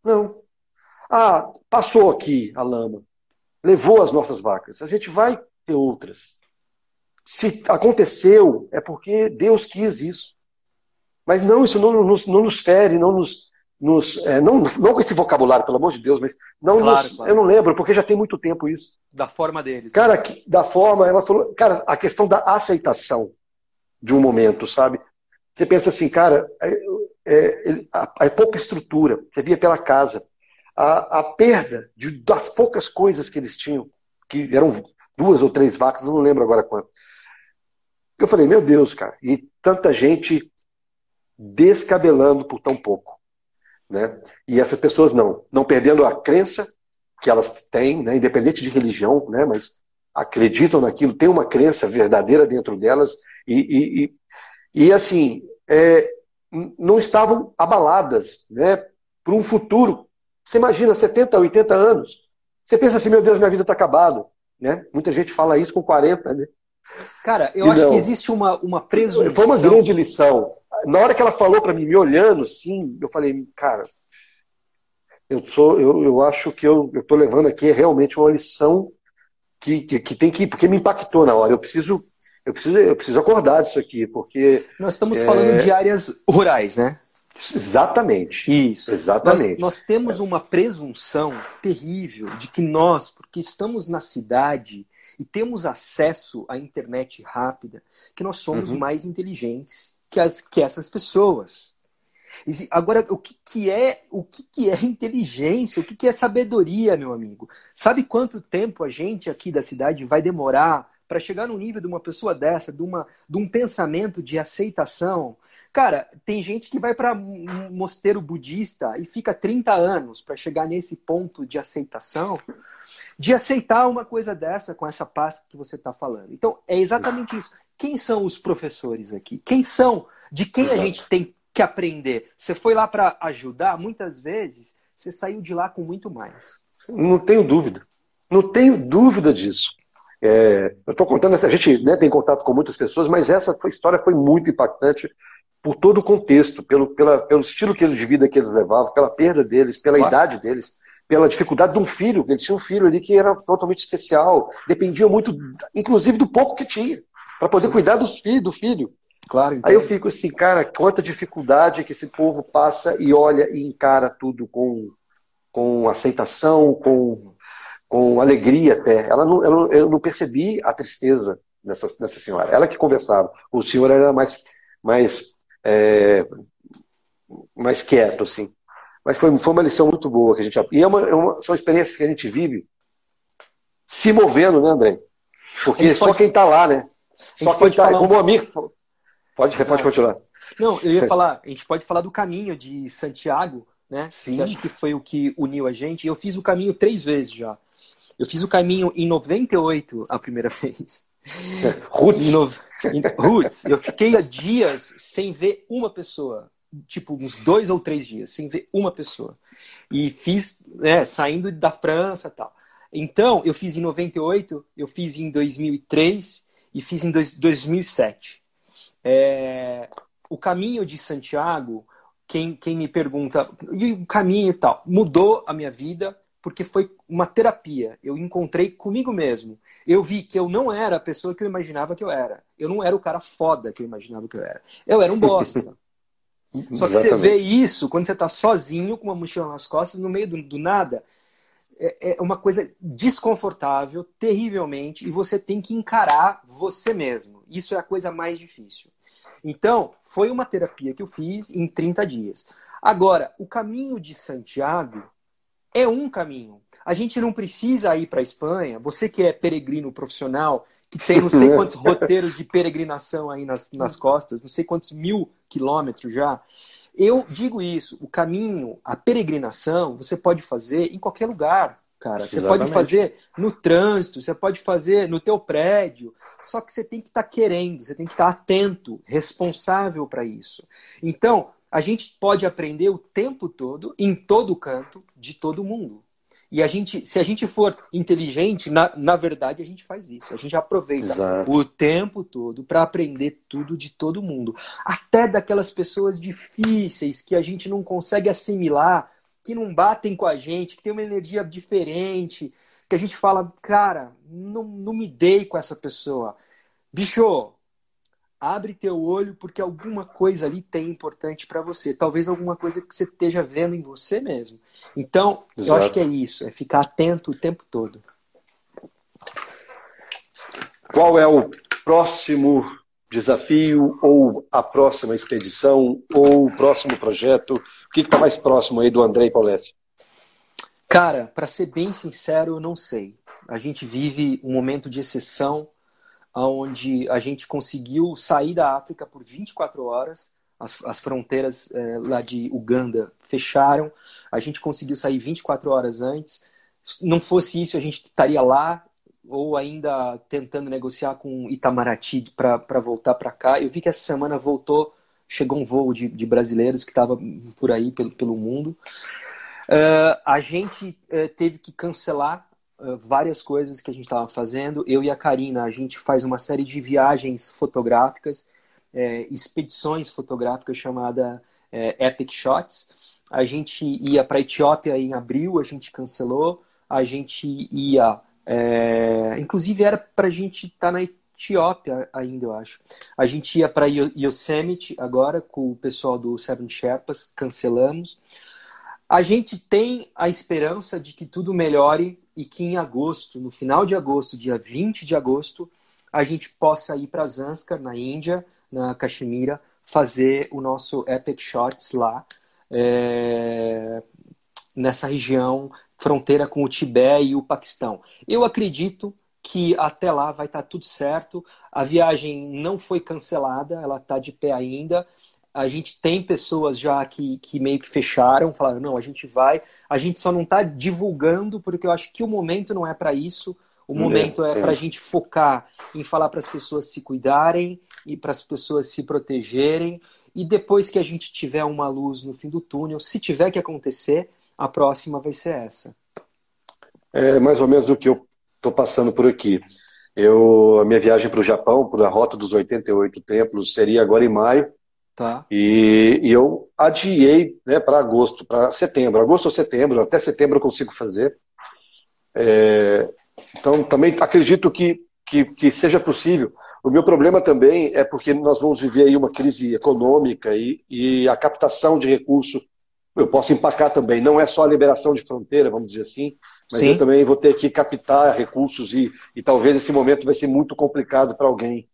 não. Passou aqui a lama. Levou as nossas vacas. A gente vai ter outras. se aconteceu, é porque Deus quis isso. Mas não, isso não nos fere, não com esse vocabulário, pelo amor de Deus, mas Claro, eu claro. não lembro, porque já tem muito tempo isso. Da forma deles, né? Cara, da forma, ela falou, cara, a questão da aceitação de um momento, sabe? Você pensa assim, cara, a pouca estrutura, você via pela casa, a perda das poucas coisas que eles tinham, que eram 2 ou 3 vacas, eu não lembro agora quanto. Eu falei, meu Deus, cara, e tanta gente descabelando por tão pouco, né? E essas pessoas não perdendo a crença que elas têm, né? Independente de religião, né? Mas acreditam naquilo, tem uma crença verdadeira dentro delas e assim, não estavam abaladas, né? Para um futuro. Você imagina 70, 80 anos. Você pensa assim, meu Deus, minha vida está acabada, né? Muita gente fala isso com 40, né? Cara, eu E acho que não. existe uma Foi uma presunção. grande lição. Na hora que ela falou para mim, me olhando assim, eu falei, cara, eu acho que eu estou levando aqui realmente uma lição que tem que, porque me impactou na hora. Eu preciso acordar disso aqui, porque Nós estamos falando de áreas rurais, né? exatamente, Isso. exatamente. Nós temos uma presunção terrível de que nós, porque estamos na cidade e temos acesso à internet rápida, que nós somos Uhum. mais inteligentes que essas pessoas. Agora, o que é inteligência? O que é sabedoria, meu amigo? Sabe quanto tempo a gente aqui da cidade vai demorar para chegar no nível de uma pessoa dessa, de um pensamento de aceitação? Cara, tem gente que vai para um mosteiro budista e fica 30 anos para chegar nesse ponto de aceitação, de aceitar uma coisa dessa com essa paz que você está falando. Então, é exatamente isso. Quem são os professores aqui? Quem são? De quem a gente Exato. tem que aprender? Você foi lá para ajudar? Muitas vezes, você saiu de lá com muito mais. Não tenho dúvida. Não tenho dúvida disso. Eu estou contando, a gente, né, tem contato com muitas pessoas, mas história foi muito impactante por todo o contexto, pelo estilo de vida que eles levavam, pela perda deles, pela Claro. idade deles, pela dificuldade de um filho. Eles tinham um filho ali que era totalmente especial, dependia muito, inclusive, do pouco que tinha, para poder Sim. cuidar do filho. Claro, Aí eu entendo. fico assim, cara, quanta dificuldade que esse povo passa e olha e encara tudo com aceitação, com alegria até. Eu não percebi a tristeza nessa senhora. Ela que conversava. O senhor era mais, é, mais quieto, assim. Mas foi uma lição muito boa que a gente. E são experiências que a gente vive se movendo, né, André? A Porque gente só pode, quem está lá, né? a Só gente quem pode está. falar Como o amigo. Pode Exato. continuar. Não, eu ia falar, a gente pode falar do caminho de Santiago, né? Que acho Sim. que foi o que uniu a gente. Eu fiz o caminho 3 vezes já. Eu fiz o caminho em 98 a primeira vez. Em, Roots. no... Roots, eu fiquei dias sem ver uma pessoa. Tipo, uns 2 ou 3 dias, sem ver uma pessoa. E fiz, né, saindo da França e tal. Então, eu fiz em 98, eu fiz em 2003 e fiz em 2007. O caminho de Santiago, quem me pergunta, e o caminho e tal, mudou a minha vida porque foi uma terapia. Eu encontrei comigo mesmo. Eu vi que eu não era a pessoa que eu imaginava que eu era. Eu não era o cara foda que eu imaginava que eu era. Eu era um bosta. Só que você vê Exatamente. isso quando você está sozinho, com uma mochila nas costas, no meio do nada. É uma coisa desconfortável, terrivelmente, e você tem que encarar você mesmo. Isso é a coisa mais difícil. Então, foi uma terapia que eu fiz em 30 dias. Agora, o caminho de Santiago é um caminho. A gente não precisa ir para a Espanha. Você que é peregrino profissional, que tem não sei quantos roteiros de peregrinação aí nas costas, não sei quantos 1000 quilômetros já. Eu digo isso, o caminho, a peregrinação, você pode fazer em qualquer lugar, cara. Você pode Exatamente. fazer no trânsito, você pode fazer no teu prédio, só que você tem que estar querendo, você tem que estar atento, responsável para isso. Então, a gente pode aprender o tempo todo, em todo canto, de todo mundo. E se a gente for inteligente, na verdade a gente faz isso. A gente aproveita Exato. o tempo todo para aprender tudo de todo mundo. Até daquelas pessoas difíceis que a gente não consegue assimilar, que não batem com a gente, que tem uma energia diferente, que a gente fala, cara, não me dei com essa pessoa. Bicho, abre teu olho porque alguma coisa ali tem importante para você. Talvez alguma coisa que você esteja vendo em você mesmo. Então, eu acho que é Exato. isso, é ficar atento o tempo todo. Qual é o próximo desafio, ou a próxima expedição, ou o próximo projeto? O que está mais próximo aí do Andrei Paulesse? Cara, para ser bem sincero, eu não sei. A gente vive um momento de exceção onde a gente conseguiu sair da África por 24 horas. As fronteiras lá de Uganda fecharam. A gente conseguiu sair 24 horas antes. Se não fosse isso, a gente estaria lá ou ainda tentando negociar com Itamaraty para voltar para cá. Eu vi que essa semana chegou um voo de brasileiros que estava por aí pelo mundo. A gente teve que cancelar várias coisas que a gente estava fazendo. Eu e a Karina, a gente faz uma série de viagens fotográficas, expedições fotográficas chamada Epic Shots. A gente ia para a Etiópia em abril, a gente cancelou. A gente ia... inclusive era para a gente estar na Etiópia ainda, eu acho. A gente ia para Yosemite agora com o pessoal do Seven Sherpas, cancelamos. A gente tem a esperança de que tudo melhore e que em agosto, no final de agosto, dia 20 de agosto, a gente possa ir para Zanskar, na Índia, na Caxemira, fazer o nosso Epic Shots lá, nessa região, fronteira com o Tibete e o Paquistão. Eu acredito que até lá vai estar tudo certo. A viagem não foi cancelada, ela está de pé ainda. A gente tem pessoas já que meio que fecharam, falaram, não, a gente vai. A gente só não está divulgando, porque eu acho que o momento não é para isso. O momento é para a gente focar em falar para as pessoas se cuidarem e para as pessoas se protegerem. E depois que a gente tiver uma luz no fim do túnel, se tiver que acontecer, a próxima vai ser essa. É mais ou menos o que eu estou passando por aqui. A minha viagem para o Japão, para a Rota dos 88 Templos, seria agora em maio. Tá. E eu adiei, né, para agosto, para setembro. Agosto ou setembro, até setembro eu consigo fazer. Então, também acredito que seja possível. O meu problema também é porque nós vamos viver aí uma crise econômica e a captação de recursos, eu posso empacar também. Não é só a liberação de fronteira, vamos dizer assim, mas eu Sim. também vou ter que captar recursos e talvez esse momento vai ser muito complicado para alguém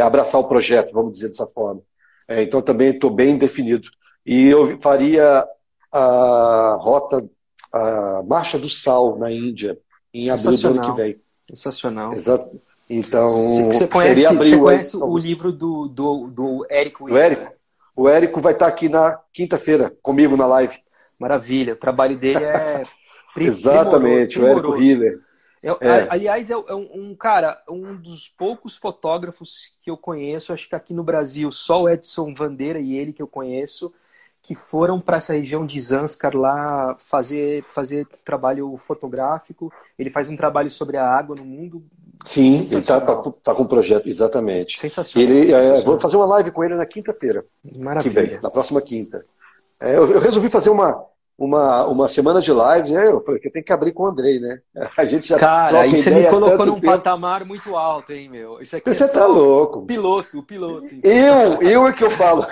abraçar o projeto, vamos dizer dessa forma. Então também estou bem definido. E eu faria a rota, a Marcha do Sal na Índia, em abril do ano que Sensacional. vem. Sensacional. Exato. Então, Você seria você abril aí. conhece o livro do Érico Do Willer, né? Érico. O Érico vai estar aqui na quinta-feira, comigo na live. Maravilha. O trabalho dele é Exatamente, o Érico primoroso. Hiller. É, Aliás, é cara, um dos poucos fotógrafos que eu conheço, acho que aqui no Brasil, só o Edson Bandeira e ele que eu conheço, que foram para essa região de Zanskar lá fazer trabalho fotográfico. Ele faz um trabalho sobre a água no mundo sim, ele está sensacional. tá com um projeto, exatamente. Sensacional, Vou sensacional. fazer uma live com ele na quinta-feira que vem, Maravilha. na próxima quinta. Eu resolvi fazer uma semana de lives, né? Eu falei que eu tenho que abrir com o Andrei, né? A gente já Cara, aí troca você me ideia há colocou tanto num tempo. patamar muito alto, hein, meu? Isso aqui é Você tá só louco. o piloto, então. Eu é que eu falo,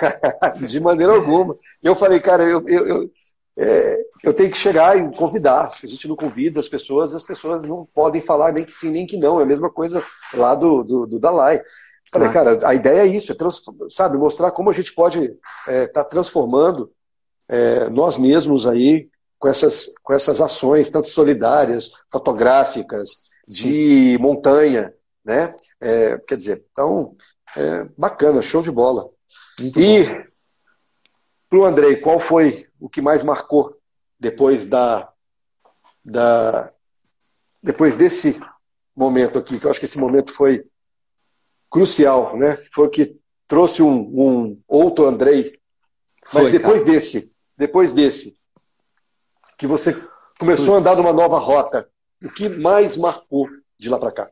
de maneira alguma. Eu falei, cara, eu tenho que chegar e convidar. Se a gente não convida as pessoas não podem falar nem que sim, nem que não. É a mesma coisa lá do Dalai. Falei, Claro. cara, a ideia é isso, sabe, mostrar como a gente pode estar transformando nós mesmos aí com essas ações, tanto solidárias, fotográficas, Sim, de montanha, né? Quer dizer, então, bacana, show de bola. muito E bom. para o Andrei, qual foi o que mais marcou depois da depois desse momento aqui? Que eu acho que esse momento foi crucial, né? Foi o que trouxe um outro Andrei. Mas Foi, cara. depois desse, que você começou a andar Putz. numa nova rota, o que mais marcou de lá para cá?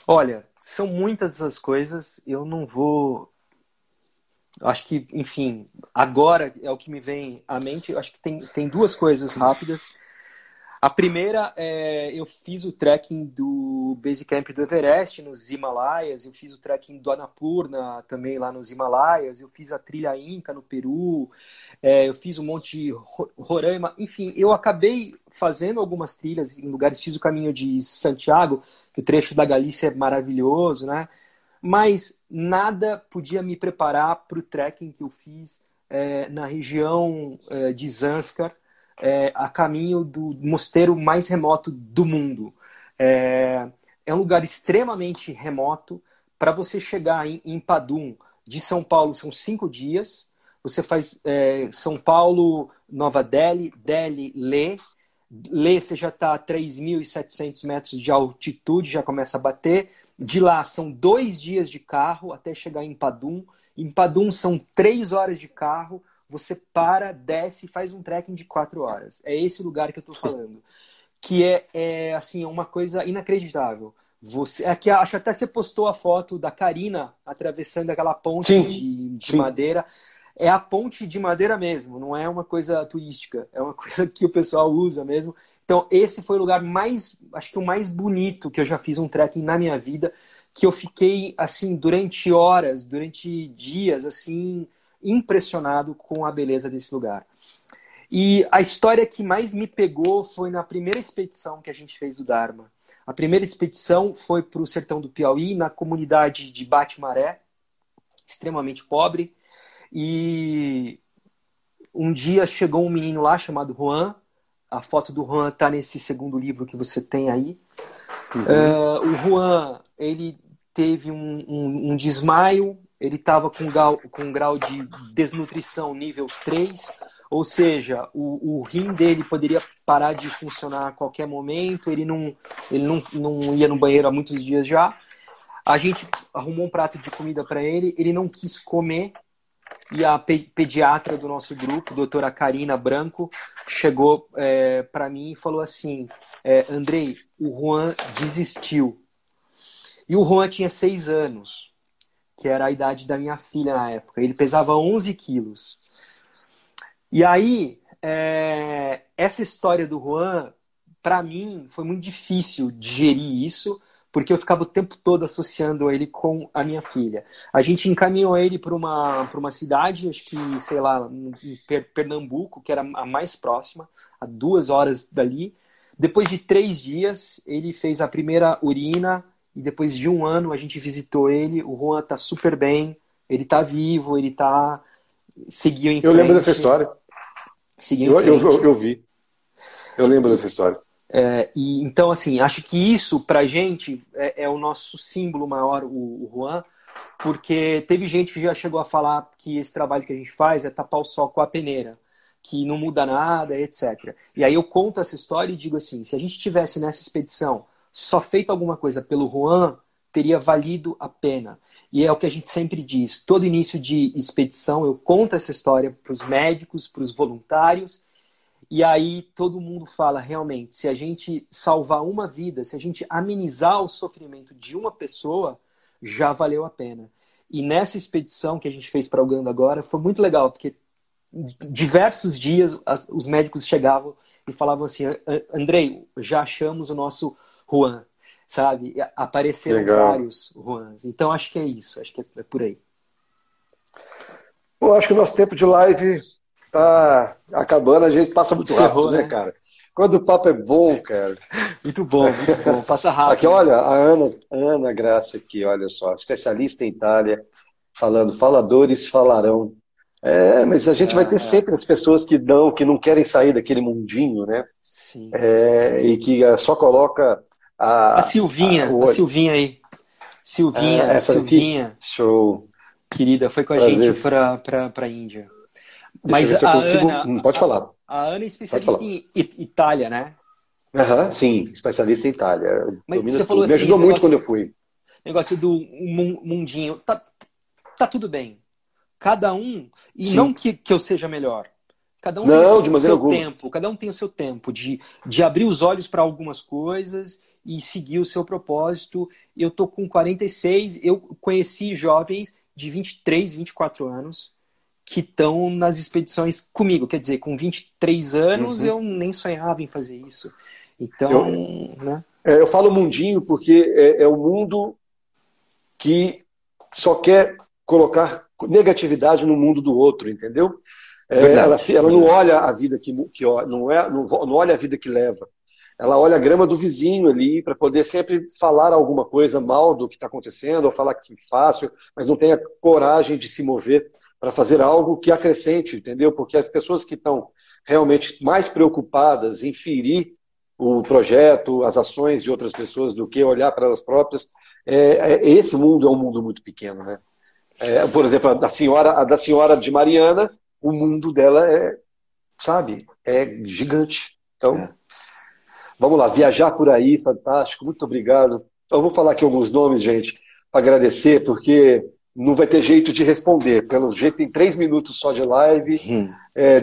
Olha, são muitas essas coisas. Eu não vou. Acho que, enfim, agora é o que me vem à mente. Eu acho que tem duas coisas rápidas. A primeira, eu fiz o trekking do Base Camp do Everest, nos Himalaias. Eu fiz o trekking do Annapurna, também lá nos Himalaias. Eu fiz a trilha Inca, no Peru. Eu fiz um monte de Roraima. Enfim, eu acabei fazendo algumas trilhas em lugares. Fiz o caminho de Santiago, que o trecho da Galícia é maravilhoso, né? Mas nada podia me preparar para o trekking que eu fiz na região de Zanskar, a caminho do mosteiro mais remoto do mundo. É um lugar extremamente remoto. Para você chegar em Padum, de São Paulo, são 5 dias. Você faz São Paulo, Nova Delhi, Delhi, Leh. Leh você já está a 3.700 metros de altitude, já começa a bater. De lá são 2 dias de carro até chegar em Padum. Em Padum são 3 horas de carro. Você para, desce e faz um trekking de 4 horas. É esse lugar que eu estou falando. Que assim, uma coisa inacreditável. Aqui, acho que até você postou a foto da Karina atravessando aquela ponte de madeira. É a ponte de madeira mesmo, não é uma coisa turística. É uma coisa que o pessoal usa mesmo. Então, esse foi o lugar acho que o mais bonito que eu já fiz um trekking na minha vida, que eu fiquei, assim, durante horas, durante dias, assim, impressionado com a beleza desse lugar. E a história que mais me pegou foi na primeira expedição que a gente fez do Dharma. A primeira expedição foi para o sertão do Piauí, na comunidade de Bate-Maré, extremamente pobre. E um dia chegou um menino lá chamado Juan. A foto do Juan está nesse segundo livro que você tem aí. O Juan, ele teve um desmaio. Ele estava com um grau de desnutrição nível 3, ou seja, o rim dele poderia parar de funcionar a qualquer momento. Ele não ia no banheiro há muitos dias já. A gente arrumou um prato de comida para ele. Ele não quis comer. E a pediatra do nosso grupo, doutora Karina Branco, chegou para mim e falou assim: Andrei, o Juan desistiu. E o Juan tinha 6 anos, que era a idade da minha filha na época. Ele pesava 11 quilos. E aí, essa história do Juan, para mim, foi muito difícil digerir isso, porque eu ficava o tempo todo associando ele com a minha filha. A gente encaminhou ele para uma cidade, acho que, sei lá, em Pernambuco, que era a mais próxima, a 2 horas dali. Depois de 3 dias, ele fez a primeira urina, e depois de 1 ano a gente visitou ele. O Juan tá super bem, ele tá vivo, seguiu em frente. Eu lembro dessa história. Seguiu em frente. Eu vi. Eu lembro dessa história. E então, assim, acho que isso pra gente é o nosso símbolo maior, o Juan, porque teve gente que já chegou a falar que esse trabalho que a gente faz é tapar o sol com a peneira, que não muda nada, etc. E aí eu conto essa história e digo assim: se a gente tivesse nessa expedição só feito alguma coisa pelo Juan, teria valido a pena. E é o que a gente sempre diz: todo início de expedição eu conto essa história para os médicos, para os voluntários. E aí todo mundo fala, realmente, se a gente salvar uma vida, se a gente amenizar o sofrimento de uma pessoa, já valeu a pena. E nessa expedição que a gente fez para Uganda agora, foi muito legal, porque diversos dias os médicos chegavam e falavam assim: Andrei, já achamos o nosso Juan, sabe? Apareceram vários Juans. Então acho que é isso, acho que é por aí. Eu acho que o nosso tempo de live tá acabando, a gente passa muito rápido, né, cara? Quando o papo é bom, cara. Muito bom, passa rápido. Aqui, olha, a Ana Graça aqui, olha só, especialista em Itália, falando, faladores falarão. Mas a gente vai ter sempre as pessoas que não querem sair daquele mundinho, né? Sim. E que só coloca a Silvinha aí. Silvinha. Aqui? Show. Querida, foi com a gente para a Índia. Mas a Ana, pode falar. A Ana é especialista em Itália, né? Sim, especialista em Itália. Mas você falou assim, me ajudou muito quando eu fui. Negócio do mundinho. Tá tudo bem. Cada um, e Sim. não que eu seja melhor. Cada um tem o seu tempo. Cada um tem o seu tempo de abrir os olhos para algumas coisas e seguir o seu propósito. Eu tô com 46, eu conheci jovens de 23, 24 anos que estão nas expedições comigo. Quer dizer, com 23 anos eu nem sonhava em fazer isso. Então, né? Eu falo mundinho porque é o mundo que só quer colocar negatividade no mundo do outro, entendeu? Ela não olha a vida não olha a vida que leva. Ela olha a grama do vizinho ali para poder sempre falar alguma coisa mal do que está acontecendo, ou falar que é fácil, mas não tem a coragem de se mover para fazer algo que acrescente, entendeu? Porque as pessoas que estão realmente mais preocupadas em ferir o projeto, as ações de outras pessoas, do que olhar para elas próprias, esse mundo é um mundo muito pequeno, né? Por exemplo, a da senhora de Mariana, o mundo dela sabe, é gigante. Então, vamos lá, viajar por aí, fantástico, muito obrigado. Eu vou falar aqui alguns nomes, gente, para agradecer, porque não vai ter jeito de responder. Pelo jeito, tem 3 minutos só de live.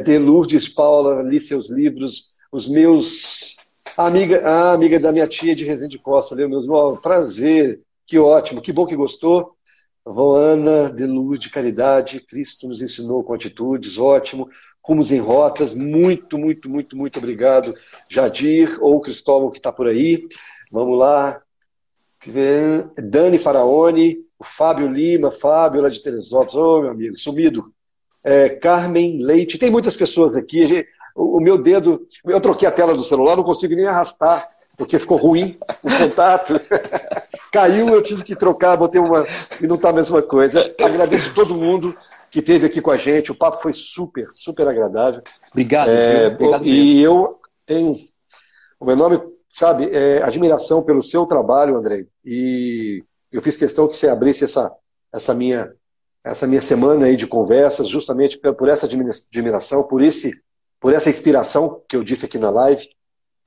De Lourdes Paula, li seus livros, os meus... A amiga da minha tia de Resende Costa, leu meus... prazer, que ótimo, que bom que gostou. Voana, de Lourdes, Caridade, Cristo nos ensinou com atitudes, ótimo. Rumos em Rotas, muito, muito, muito, muito obrigado. Jadir, ou Cristóvão, que está por aí. Vamos lá. Dani Faraone, o Fábio Lima, Fábio lá de Teresópolis, meu amigo, sumido. Carmen Leite, tem muitas pessoas aqui. O meu dedo, eu troquei a tela do celular, não consigo nem arrastar, porque ficou ruim o contato. Caiu, eu tive que trocar, botei e não está a mesma coisa. Agradeço todo mundo que esteve aqui com a gente, o papo foi super, super agradável. Obrigado, obrigado mesmo. E eu tenho uma enorme, admiração pelo seu trabalho, Andrei, e eu fiz questão que você abrisse essa minha semana aí de conversas, justamente por essa admiração, por essa inspiração que eu disse aqui na live.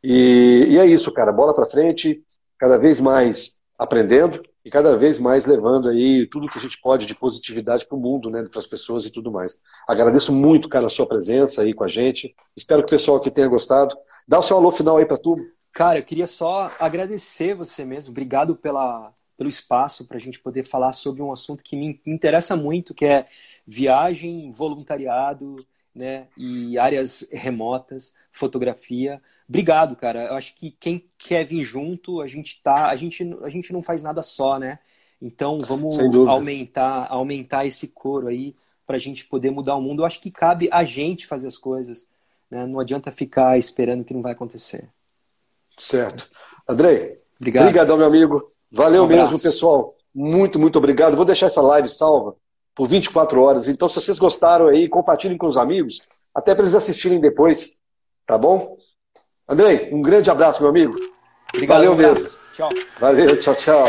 E é isso, cara, bola para frente, cada vez mais aprendendo e cada vez mais levando aí tudo que a gente pode de positividade para o mundo, né, para as pessoas e tudo mais. Agradeço muito, cara, a sua presença aí com a gente. Espero que o pessoal aqui tenha gostado. Dá o seu alô final aí para tudo. Cara, eu queria só agradecer você mesmo. Obrigado pelo espaço para a gente poder falar sobre um assunto que me interessa muito, que é viagem, voluntariado, né, e áreas remotas, fotografia. Obrigado, cara. Eu acho que quem quer vir junto, a gente não faz nada só, né? Então vamos aumentar esse coro aí para a gente poder mudar o mundo. Eu acho que cabe a gente fazer as coisas, né? Não adianta ficar esperando que não vai acontecer. Certo. Andrei, obrigado. Obrigadão, meu amigo. Valeu mesmo, pessoal. Muito, muito obrigado. Vou deixar essa live salva por 24 horas. Então, se vocês gostaram aí, compartilhem com os amigos, até para eles assistirem depois, tá bom? Andrei, um grande abraço, meu amigo. Obrigado, valeu mesmo. Tchau. Valeu, tchau, tchau.